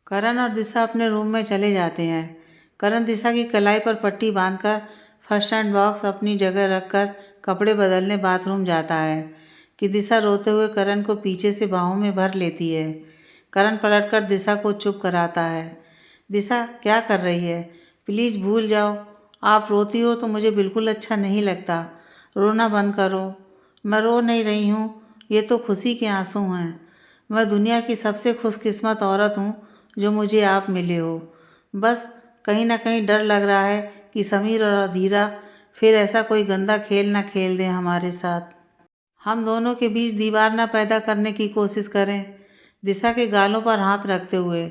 करण और दिशा अपने रूम में चले जाते हैं। करण दिशा की कलाई पर पट्टी बांधकर फर्स्ट एड बॉक्स अपनी जगह रखकर कपड़े बदलने बाथरूम जाता है कि दिशा रोते हुए करण को पीछे से बाहों में भर लेती है। करण पलटकर दिशा को चुप कराता है। दिशा, क्या कर रही है? प्लीज़ भूल जाओ। आप रोती हो तो मुझे बिल्कुल अच्छा नहीं लगता। रोना बंद करो। मैं रो नहीं रही हूँ, ये तो खुशी के आंसू हैं। मैं दुनिया की सबसे खुशकिस्मत औरत हूँ जो मुझे आप मिले हो। बस कहीं ना कहीं डर लग रहा है कि समीर और अधीरा फिर ऐसा कोई गंदा खेल ना खेल दें हमारे साथ। हम दोनों के बीच दीवार ना पैदा करने की कोशिश करें। दिशा के गालों पर हाथ रखते हुए।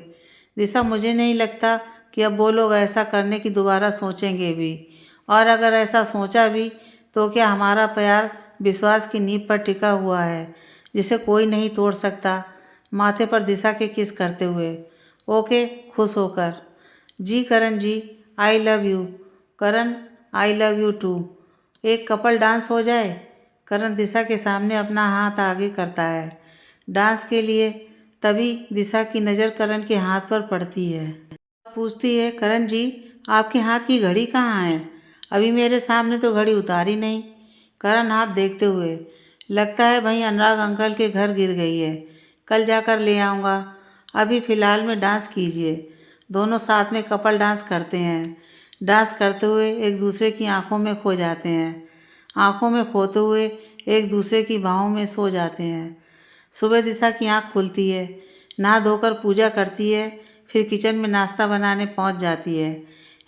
दिशा, मुझे नहीं लगता कि अब वो लोग ऐसा करने की दोबारा सोचेंगे भी। और अगर ऐसा सोचा भी तो क्या, हमारा प्यार विश्वास की नींव पर टिका हुआ है जिसे कोई नहीं तोड़ सकता। माथे पर दिशा के किस करते हुए। ओके, खुश होकर। जी Karan ji, I love you. Karan, I love you too. एक कपल डांस हो जाए। करण दिशा के सामने अपना हाथ आगे करता है डांस के लिए। तभी दिशा की नज़र करण के हाथ पर पड़ती है। पूछती है, करण जी, आपके हाथ की घड़ी कहाँ है? अभी मेरे सामने तो घड़ी उतारी नहीं। करण हाथ देखते हुए, लगता है भाई अनुराग अंकल के घर गिर गई है, कल जाकर ले आऊँगा। अभी फ़िलहाल में डांस कीजिए। दोनों साथ में कपल डांस करते हैं। डांस करते हुए एक दूसरे की आंखों में खो जाते हैं। आंखों में खोते हुए एक दूसरे की बाहों में सो जाते हैं। सुबह दिशा की आंख खुलती है, नहा धोकर पूजा करती है, फिर किचन में नाश्ता बनाने पहुंच जाती है।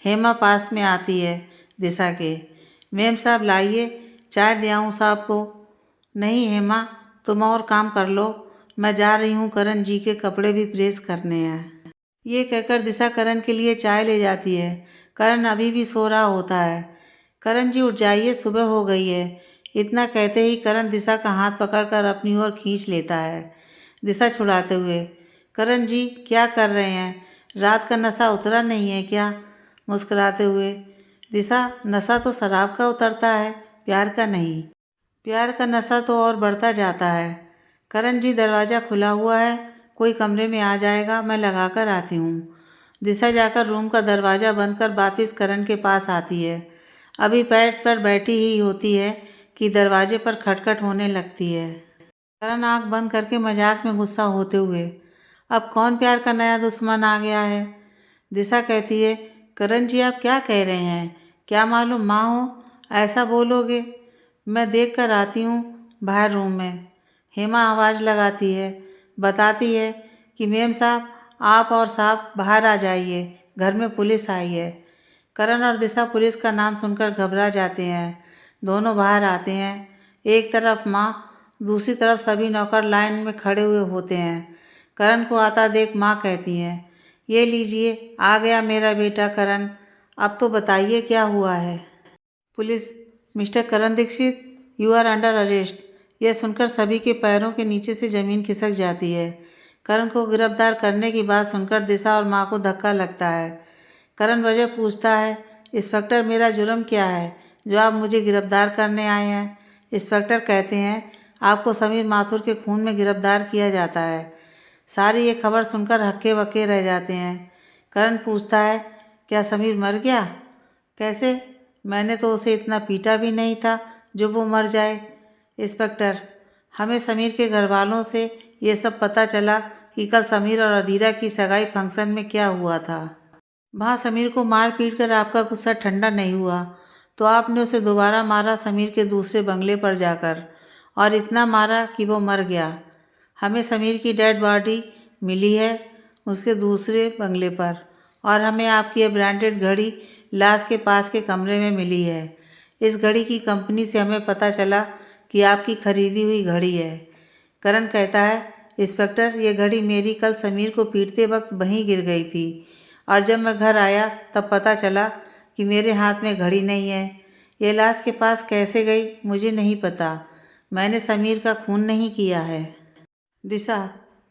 हेमा पास में आती है दिशा के। मेम साहब लाइए, चाय दे आऊँ साहब को? नहीं हेमा, तुम और काम कर लो, मैं जा रही हूँ, करण जी के कपड़े भी प्रेस करने हैं। ये कहकर दिशा करण के लिए चाय ले जाती है। करण अभी भी सो रहा होता है। करण जी, उठ जाइए, सुबह हो गई है। इतना कहते ही करण दिशा का हाथ पकड़कर अपनी ओर खींच लेता है, दिशा छुड़ाते हुए। करण जी, क्या कर रहे हैं? रात का नशा उतरा नहीं है क्या? मुस्कुराते हुए। दिशा, नशा तो शराब का उतरता है, प्यार का नहीं। प्यार का नशा तो और बढ़ता जाता है। करण जी, दरवाज़ा खुला हुआ है, कोई कमरे में आ जाएगा, मैं लगा कर आती हूँ। दिशा जाकर रूम का दरवाज़ा बंद कर वापस करण के पास आती है। अभी बेड पर बैठी ही होती है कि दरवाजे पर खटखट होने लगती है। करण आंख बंद करके मजाक में गुस्सा होते हुए, अब कौन प्यार का नया दुश्मन आ गया है? दिशा कहती है, करण जी, आप क्या कह रहे हैं? क्या मालूम माँ हो, ऐसा बोलोगे? मैं देख कर आती हूँ बाहर रूम में। हेमा आवाज़ लगाती है। बताती है कि मेम साहब आप और साहब बाहर आ जाइए, घर में पुलिस आई है। करण और दिशा पुलिस का नाम सुनकर घबरा जाते हैं। दोनों बाहर आते हैं। एक तरफ माँ, दूसरी तरफ सभी नौकर लाइन में खड़े हुए होते हैं। करण को आता देख माँ कहती हैं, ये लीजिए आ गया मेरा बेटा करण, अब तो बताइए क्या हुआ है। Police, mister Karan Dikshit, you are under arrest. यह सुनकर सभी के पैरों के नीचे से ज़मीन खिसक जाती है। करण को गिरफ्तार करने की बात सुनकर दिशा और माँ को धक्का लगता है। करण वजह पूछता है, इंस्पेक्टर मेरा जुर्म क्या है जो आप मुझे गिरफ्तार करने आए हैं। इंस्पेक्टर कहते हैं, आपको समीर माथुर के खून में गिरफ्तार किया जाता है। सारी ये खबर सुनकर हक्के बक्के रह जाते हैं। करण पूछता है, क्या समीर मर गया? कैसे? मैंने तो उसे इतना पीटा भी नहीं था जो वो मर जाए। इंस्पेक्टर, हमें समीर के घर वालों से ये सब पता चला कि कल समीर और अधीरा की सगाई फंक्शन में क्या हुआ था। वहाँ समीर को मार पीट कर आपका गुस्सा ठंडा नहीं हुआ तो आपने उसे दोबारा मारा समीर के दूसरे बंगले पर जाकर, और इतना मारा कि वो मर गया। हमें समीर की डेड बॉडी मिली है उसके दूसरे बंगले पर, और हमें आपकी ये ब्रांडेड घड़ी लाश के पास के कमरे में मिली है। इस घड़ी की कंपनी से हमें पता चला कि आपकी खरीदी हुई घड़ी है। करण कहता है, इंस्पेक्टर ये घड़ी मेरी कल समीर को पीटते वक्त वहीं गिर गई थी, और जब मैं घर आया तब पता चला कि मेरे हाथ में घड़ी नहीं है। ये लाश के पास कैसे गई मुझे नहीं पता। मैंने समीर का खून नहीं किया है। दिशा,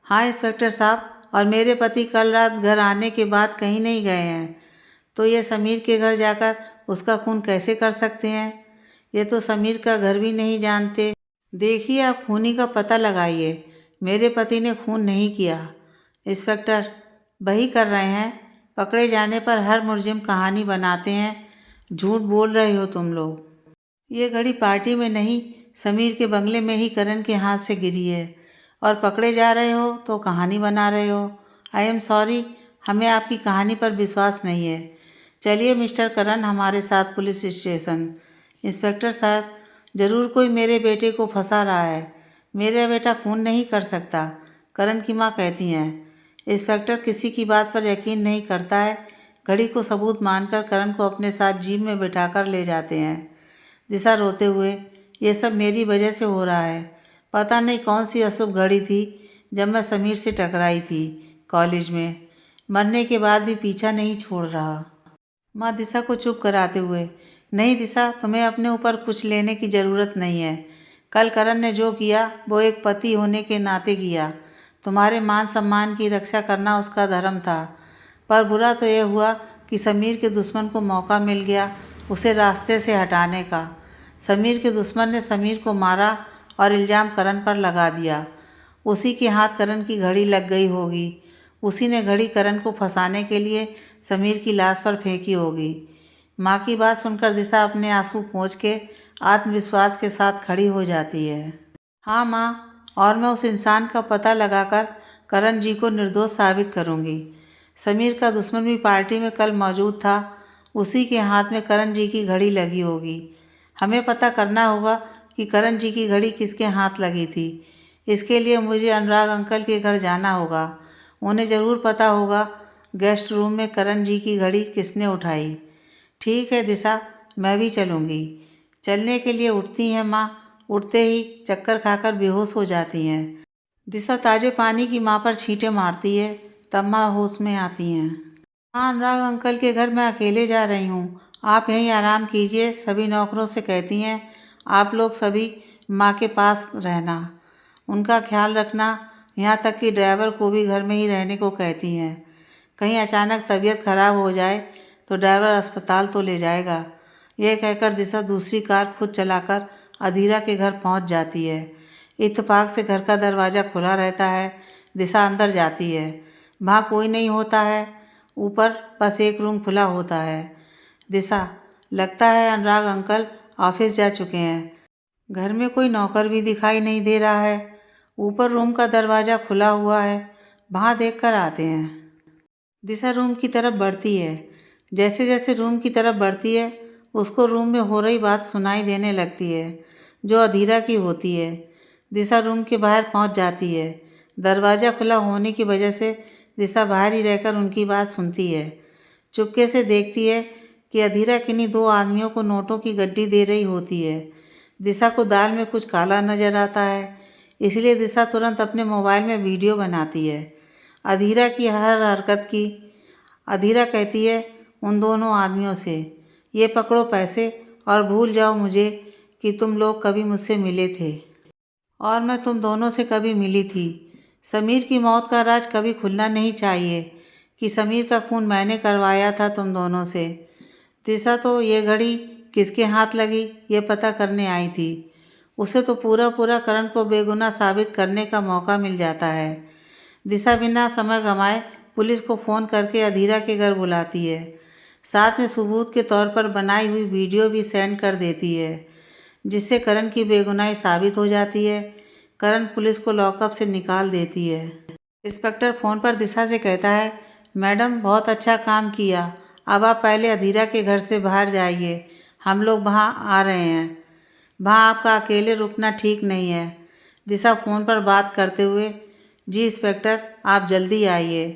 हाँ इंस्पेक्टर साहब, और मेरे पति कल रात घर आने के बाद कहीं नहीं गए हैं, तो ये समीर के घर जाकर उसका खून कैसे कर सकते हैं? ये तो समीर का घर भी नहीं जानते। देखिए आप खूनी का पता लगाइए, मेरे पति ने खून नहीं किया। इंस्पेक्टर, वही कर रहे हैं। पकड़े जाने पर हर मुलजिम कहानी बनाते हैं। झूठ बोल रहे हो तुम लोग। ये घड़ी पार्टी में नहीं, समीर के बंगले में ही करण के हाथ से गिरी है, और पकड़े जा रहे हो तो कहानी बना रहे हो। आई एम सॉरी, हमें आपकी कहानी पर विश्वास नहीं है। चलिए मिस्टर करण हमारे साथ पुलिस स्टेशन। इंस्पेक्टर साहब, ज़रूर कोई मेरे बेटे को फंसा रहा है। मेरा बेटा खून नहीं कर सकता, करण की माँ कहती हैं। इंस्पेक्टर किसी की बात पर यकीन नहीं करता है। घड़ी को सबूत मानकर करण को अपने साथ जीप में बिठाकर ले जाते हैं। दिशा रोते हुए, ये सब मेरी वजह से हो रहा है। पता नहीं कौन सी अशुभ घड़ी थी जब मैं समीर से टकराई थी कॉलेज में। मरने के बाद भी पीछा नहीं छोड़ रहा। माँ दिशा को चुप कराते हुए, नहीं दिशा, तुम्हें अपने ऊपर कुछ लेने की ज़रूरत नहीं है। कल करण ने जो किया वो एक पति होने के नाते किया। तुम्हारे मान सम्मान की रक्षा करना उसका धर्म था। पर बुरा तो यह हुआ कि समीर के दुश्मन को मौका मिल गया उसे रास्ते से हटाने का। समीर के दुश्मन ने समीर को मारा और इल्ज़ाम करण पर लगा दिया। उसी के हाथ करण की घड़ी लग गई होगी। उसी ने घड़ी करण को फंसाने के लिए समीर की लाश पर फेंकी होगी। माँ की बात सुनकर दिशा अपने आंसू पोंछ के आत्मविश्वास के साथ खड़ी हो जाती है। हाँ माँ, और मैं उस इंसान का पता लगाकर करण जी को निर्दोष साबित करूँगी। समीर का दुश्मन भी पार्टी में कल मौजूद था। उसी के हाथ में करण जी की घड़ी लगी होगी। हमें पता करना होगा कि करण जी की घड़ी किसके हाथ लगी थी। इसके लिए मुझे अनुराग अंकल के घर जाना होगा। उन्हें ज़रूर पता होगा गेस्ट रूम में करण जी की घड़ी किसने उठाई। ठीक है दिशा, मैं भी चलूँगी। चलने के लिए उठती हैं माँ। उठते ही चक्कर खाकर बेहोश हो जाती हैं। दिशा ताजे पानी की माँ पर छींटे मारती है, तब माँ होश में आती हैं। हाँ अनुराग अंकल के घर मैं अकेले जा रही हूँ, आप यहीं आराम कीजिए, सभी नौकरों से कहती हैं। आप लोग सभी माँ के पास रहना, उनका ख्याल रखना, यहाँ तक कि ड्राइवर को भी घर में ही रहने को कहती हैं। कहीं अचानक तबीयत खराब हो जाए तो ड्राइवर अस्पताल तो ले जाएगा। यह कहकर दिशा दूसरी कार खुद चलाकर अधीरा के घर पहुंच जाती है। इत्तेफाक से घर का दरवाज़ा खुला रहता है। दिशा अंदर जाती है। वहाँ कोई नहीं होता है। ऊपर बस एक रूम खुला होता है। दिशा, लगता है अनुराग अंकल ऑफिस जा चुके हैं। घर में कोई नौकर भी दिखाई नहीं दे रहा है। ऊपर रूम का दरवाज़ा खुला हुआ है, वहाँ देखकर आते हैं। दिशा रूम की तरफ बढ़ती है। जैसे जैसे रूम की तरफ बढ़ती है उसको रूम में हो रही बात सुनाई देने लगती है जो अधीरा की होती है। दिशा रूम के बाहर पहुंच जाती है। दरवाज़ा खुला होने की वजह से दिशा बाहर ही रहकर उनकी बात सुनती है। चुपके से देखती है कि अधीरा किन्हीं दो आदमियों को नोटों की गड्डी दे रही होती है। दिशा को दाल में कुछ काला नज़र आता है, इसलिए दिशा तुरंत अपने मोबाइल में वीडियो बनाती है अधीरा की हर हरकत की। अधीरा कहती है उन दोनों आदमियों से, ये पकड़ो पैसे और भूल जाओ मुझे कि तुम लोग कभी मुझसे मिले थे और मैं तुम दोनों से कभी मिली थी। समीर की मौत का राज कभी खुलना नहीं चाहिए कि समीर का खून मैंने करवाया था तुम दोनों से। दिशा तो ये घड़ी किसके हाथ लगी ये पता करने आई थी। उसे तो पूरा पूरा करण को बेगुनाह साबित करने का मौका मिल जाता है। दिशा बिना समय गंवाए पुलिस को फ़ोन करके अधीरा के घर बुलाती है। साथ में सबूत के तौर पर बनाई हुई वीडियो भी सेंड कर देती है, जिससे करण की बेगुनाही साबित हो जाती है। करण पुलिस को लॉकअप से निकाल देती है। इंस्पेक्टर फ़ोन पर दिशा से कहता है, मैडम बहुत अच्छा काम किया, अब आप पहले अधीरा के घर से बाहर जाइए, हम लोग वहाँ आ रहे हैं। वहाँ आपका अकेले रुकना ठीक नहीं है। दिशा फ़ोन पर बात करते हुए, जी इंस्पेक्टर आप जल्दी आइए।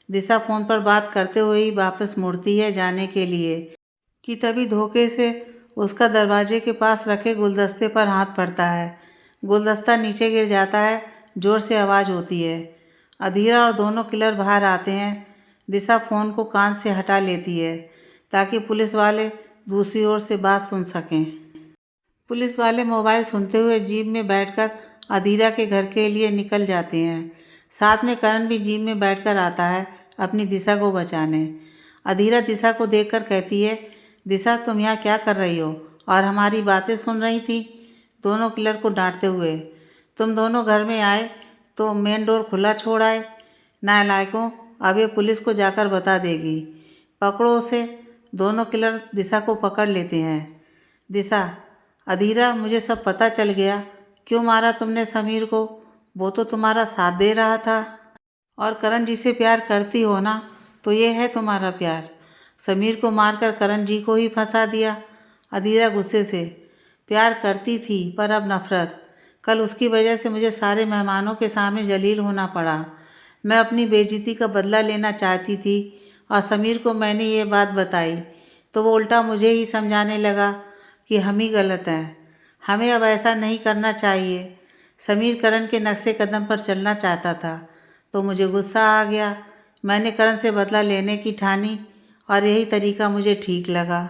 दिशा फ़ोन पर बात करते हुए ही वापस मुड़ती है जाने के लिए कि तभी धोखे से उसका दरवाजे के पास रखे गुलदस्ते पर हाथ पड़ता है। गुलदस्ता नीचे गिर जाता है, ज़ोर से आवाज़ होती है। अधीरा और दोनों किलर बाहर आते हैं। दिशा फ़ोन को कान से हटा लेती है ताकि पुलिस वाले दूसरी ओर से बात सुन सकें। पुलिस वाले मोबाइल सुनते हुए जीप में बैठकर अधीरा के घर के लिए निकल जाते हैं। साथ में करण भी जीप में बैठकर आता है अपनी दिशा को बचाने। अधीरा दिशा को देखकर कहती है, दिशा तुम यहाँ क्या कर रही हो और हमारी बातें सुन रही थी, दोनों किलर को डांटते हुए। तुम दोनों घर में आए तो मेन डोर खुला छोड़ आए। नालायकों, अब ये पुलिस को जाकर बता देगी, पकड़ो उसे। दोनों किलर दिशा को पकड़ लेते हैं। दिशा, अधीरा मुझे सब पता चल गया, क्यों मारा तुमने समीर को, वो तो तुम्हारा साथ दे रहा था। और करण जी से प्यार करती हो ना, तो ये है तुम्हारा प्यार। समीर को मारकर करण जी को ही फंसा दिया। अधीरा गुस्से से, प्यार करती थी पर अब नफरत। कल उसकी वजह से मुझे सारे मेहमानों के सामने जलील होना पड़ा। मैं अपनी बेइज्जती का बदला लेना चाहती थी और समीर को मैंने ये बात बताई तो वो उल्टा मुझे ही समझाने लगा कि हम ही गलत हैं। हमें अब ऐसा नहीं करना चाहिए। समीर करण के नक्शे कदम पर चलना चाहता था तो मुझे गुस्सा आ गया। मैंने करण से बदला लेने की ठानी और यही तरीका मुझे ठीक लगा।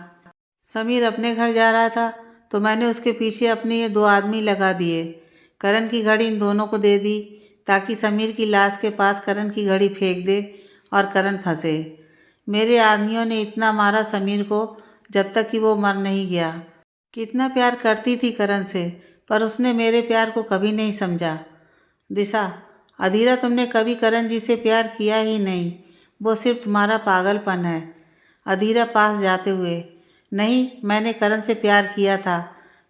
समीर अपने घर जा रहा था तो मैंने उसके पीछे अपने ये दो आदमी लगा दिए। करण की घड़ी इन दोनों को दे दी ताकि समीर की लाश के पास करण की घड़ी फेंक दे और करण फंसे। मेरे आदमियों ने इतना मारा समीर को जब तक कि वो मर नहीं गया। कितना प्यार करती थी करण से, पर उसने मेरे प्यार को कभी नहीं समझा। दिशा, अधीरा तुमने कभी करण जी से प्यार किया ही नहीं, वो सिर्फ तुम्हारा पागलपन है। अधीरा पास जाते हुए, नहीं, मैंने करण से प्यार किया था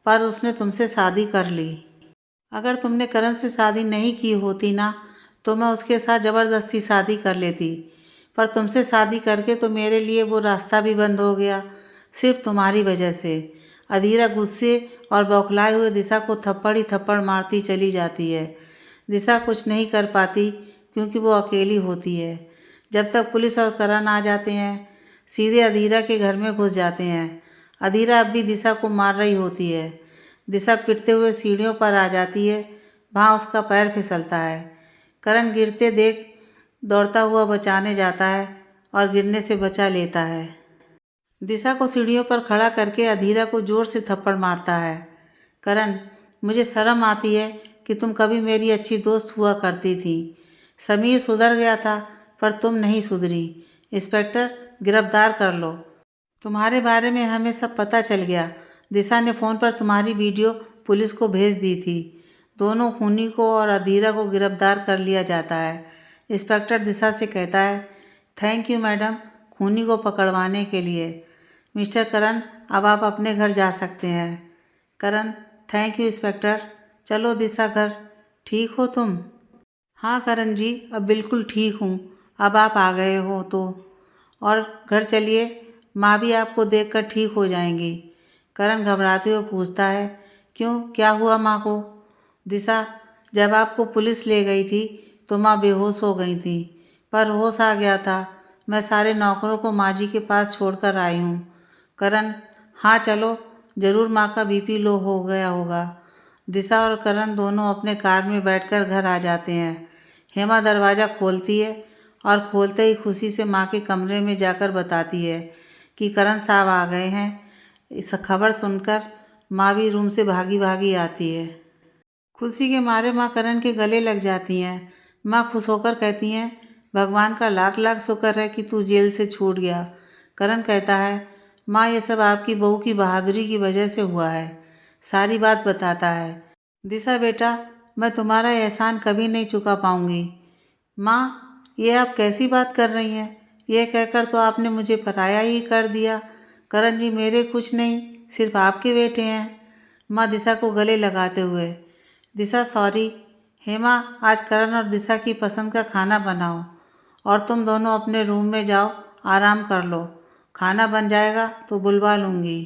पर उसने तुमसे शादी कर ली। अगर तुमने करण से शादी नहीं की होती ना तो मैं उसके साथ ज़बरदस्ती शादी कर लेती, पर तुमसे शादी करके तो मेरे लिए वो रास्ता भी बंद हो गया, सिर्फ तुम्हारी वजह से। अधीरा गुस्से और बौखलाए हुए दिशा को थप्पड़ ही थप्पड़ मारती चली जाती है। दिशा कुछ नहीं कर पाती क्योंकि वो अकेली होती है। जब तक पुलिस और करण आ जाते हैं, सीधे अधीरा के घर में घुस जाते हैं। अधीरा अब भी दिशा को मार रही होती है। दिशा पिटते हुए सीढ़ियों पर आ जाती है, वहाँ उसका पैर फिसलता है। करण गिरते देख दौड़ता हुआ बचाने जाता है और गिरने से बचा लेता है। दिशा को सीढ़ियों पर खड़ा करके अधीरा को जोर से थप्पड़ मारता है। करण, मुझे शर्म आती है कि तुम कभी मेरी अच्छी दोस्त हुआ करती थी। समीर सुधर गया था पर तुम नहीं सुधरी। इंस्पेक्टर, गिरफ्तार कर लो। तुम्हारे बारे में हमें सब पता चल गया। दिशा ने फ़ोन पर तुम्हारी वीडियो पुलिस को भेज दी थी। दोनों खूनी को और अधीरा को गिरफ्तार कर लिया जाता है। इंस्पेक्टर दिशा से कहता है, थैंक यू मैडम, खूनी को पकड़वाने के लिए। मिस्टर करण, अब आप अपने घर जा सकते हैं। करण, थैंक यू इंस्पेक्टर, चलो दिशा घर। ठीक हो तुम? हाँ करण जी, अब बिल्कुल ठीक हूँ, अब आप आ गए हो तो। और घर चलिए, माँ भी आपको देखकर ठीक हो जाएंगी। करण घबराते हुए पूछता है, क्यों, क्या हुआ माँ को? दिशा, जब आपको पुलिस ले गई थी तो माँ बेहोश हो गई थी, पर होश आ गया था। मैं सारे नौकरों को माँ जी के पास छोड़कर आई हूँ। करण: हाँ चलो, ज़रूर माँ का बीपी लो हो गया होगा। दिशा और करण दोनों अपने कार में बैठकर घर आ जाते हैं। हेमा दरवाज़ा खोलती है और खोलते ही खुशी से माँ के कमरे में जाकर बताती है कि करण साहब आ गए हैं। इस खबर सुनकर माँ भी रूम से भागी भागी आती है। खुशी के मारे माँ करण के गले लग जाती हैं। माँ खुश होकर कहती हैं, भगवान का लाख लाख शुक्र है कि तू जेल से छूट गया। करण कहता है, माँ ये सब आपकी बहू की बहादुरी की वजह से हुआ है। सारी बात बताता है। दिशा बेटा, मैं तुम्हारा एहसान कभी नहीं चुका पाऊंगी। माँ, ये आप कैसी बात कर रही हैं? ये कहकर तो आपने मुझे पराया ही कर दिया। करण जी मेरे कुछ नहीं, सिर्फ आपके बेटे हैं। माँ दिशा को गले लगाते हुए, दिशा सॉरी। हेमा, आज करण और दिशा की पसंद का खाना बनाओ और तुम दोनों अपने रूम में जाओ, आराम कर लो। खाना बन जाएगा तो बुलवा लूँगी।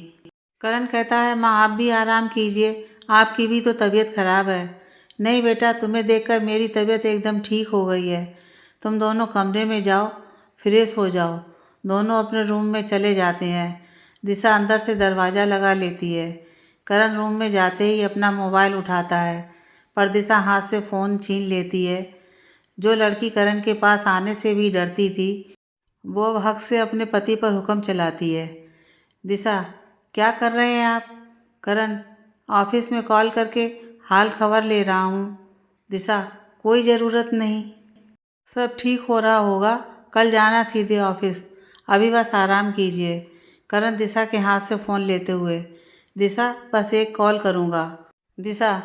करण कहता है, माँ आप भी आराम कीजिए, आपकी भी तो तबीयत खराब है। नहीं बेटा, तुम्हें देखकर मेरी तबीयत एकदम ठीक हो गई है। तुम दोनों कमरे में जाओ, फ्रेश हो जाओ। दोनों अपने रूम में चले जाते हैं। दिशा अंदर से दरवाज़ा लगा लेती है। करण रूम में जाते ही अपना मोबाइल उठाता है, पर दिशा हाथ से फ़ोन छीन लेती है। जो लड़की करण के पास आने से भी डरती थी, वो अब हक से अपने पति पर हुक्म चलाती है। दिशा, क्या कर रहे हैं आप? करण, ऑफिस में कॉल करके हाल खबर ले रहा हूँ। दिशा, कोई ज़रूरत नहीं, सब ठीक हो रहा होगा। कल जाना सीधे ऑफिस, अभी बस आराम कीजिए। करण दिशा के हाथ से फ़ोन लेते हुए, दिशा बस एक कॉल करूँगा। दिशा,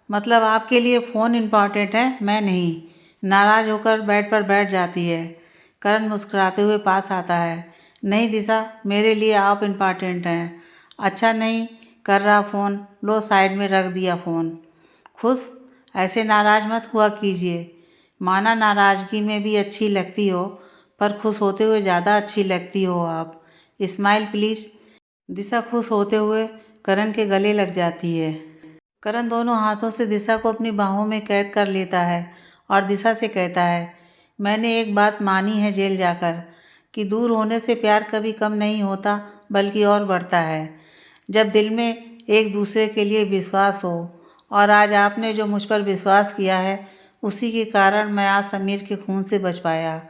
मतलब आपके लिए फ़ोन इम्पॉर्टेंट है, मैं नहीं। नाराज़ होकर बेड पर बैठ जाती है। करण मुस्कुराते हुए पास आता है। नहीं दिशा, मेरे लिए आप इम्पॉर्टेंट हैं। अच्छा नहीं कर रहा फ़ोन, लो साइड में रख दिया फ़ोन। खुश, ऐसे नाराज़ मत हुआ कीजिए। माना नाराज़गी में भी अच्छी लगती हो, पर खुश होते हुए ज़्यादा अच्छी लगती हो आप। Smile please. दिशा खुश होते हुए करण के गले लग जाती है। करण दोनों हाथों से दिशा को अपनी बाहों में कैद कर लेता है और दिशा से कहता है, मैंने एक बात मानी है जेल जाकर, कि दूर होने से प्यार कभी कम नहीं होता बल्कि और बढ़ता है। जब दिल में एक दूसरे के लिए विश्वास हो, और आज आपने जो मुझ पर विश्वास किया है, उसी के कारण मैं आज समीर के खून से बच पाया।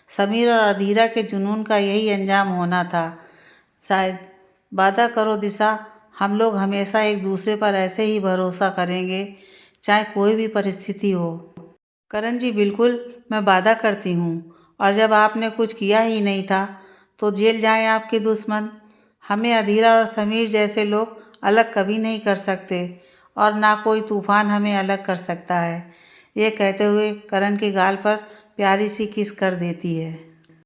समीर और अधीरा के जुनून का यही अंजाम होना था शायद। वादा करो दिशा, हम लोग हमेशा एक दूसरे पर ऐसे ही भरोसा करेंगे, चाहे कोई भी परिस्थिति हो। करण जी बिल्कुल, मैं वादा करती हूँ। और जब आपने कुछ किया ही नहीं था तो जेल जाएं आपके दुश्मन। हमें अधीरा और समीर जैसे लोग अलग कभी नहीं कर सकते, और ना कोई तूफान हमें अलग कर सकता है। ये कहते हुए करण के गाल पर प्यारी सी किस कर देती है।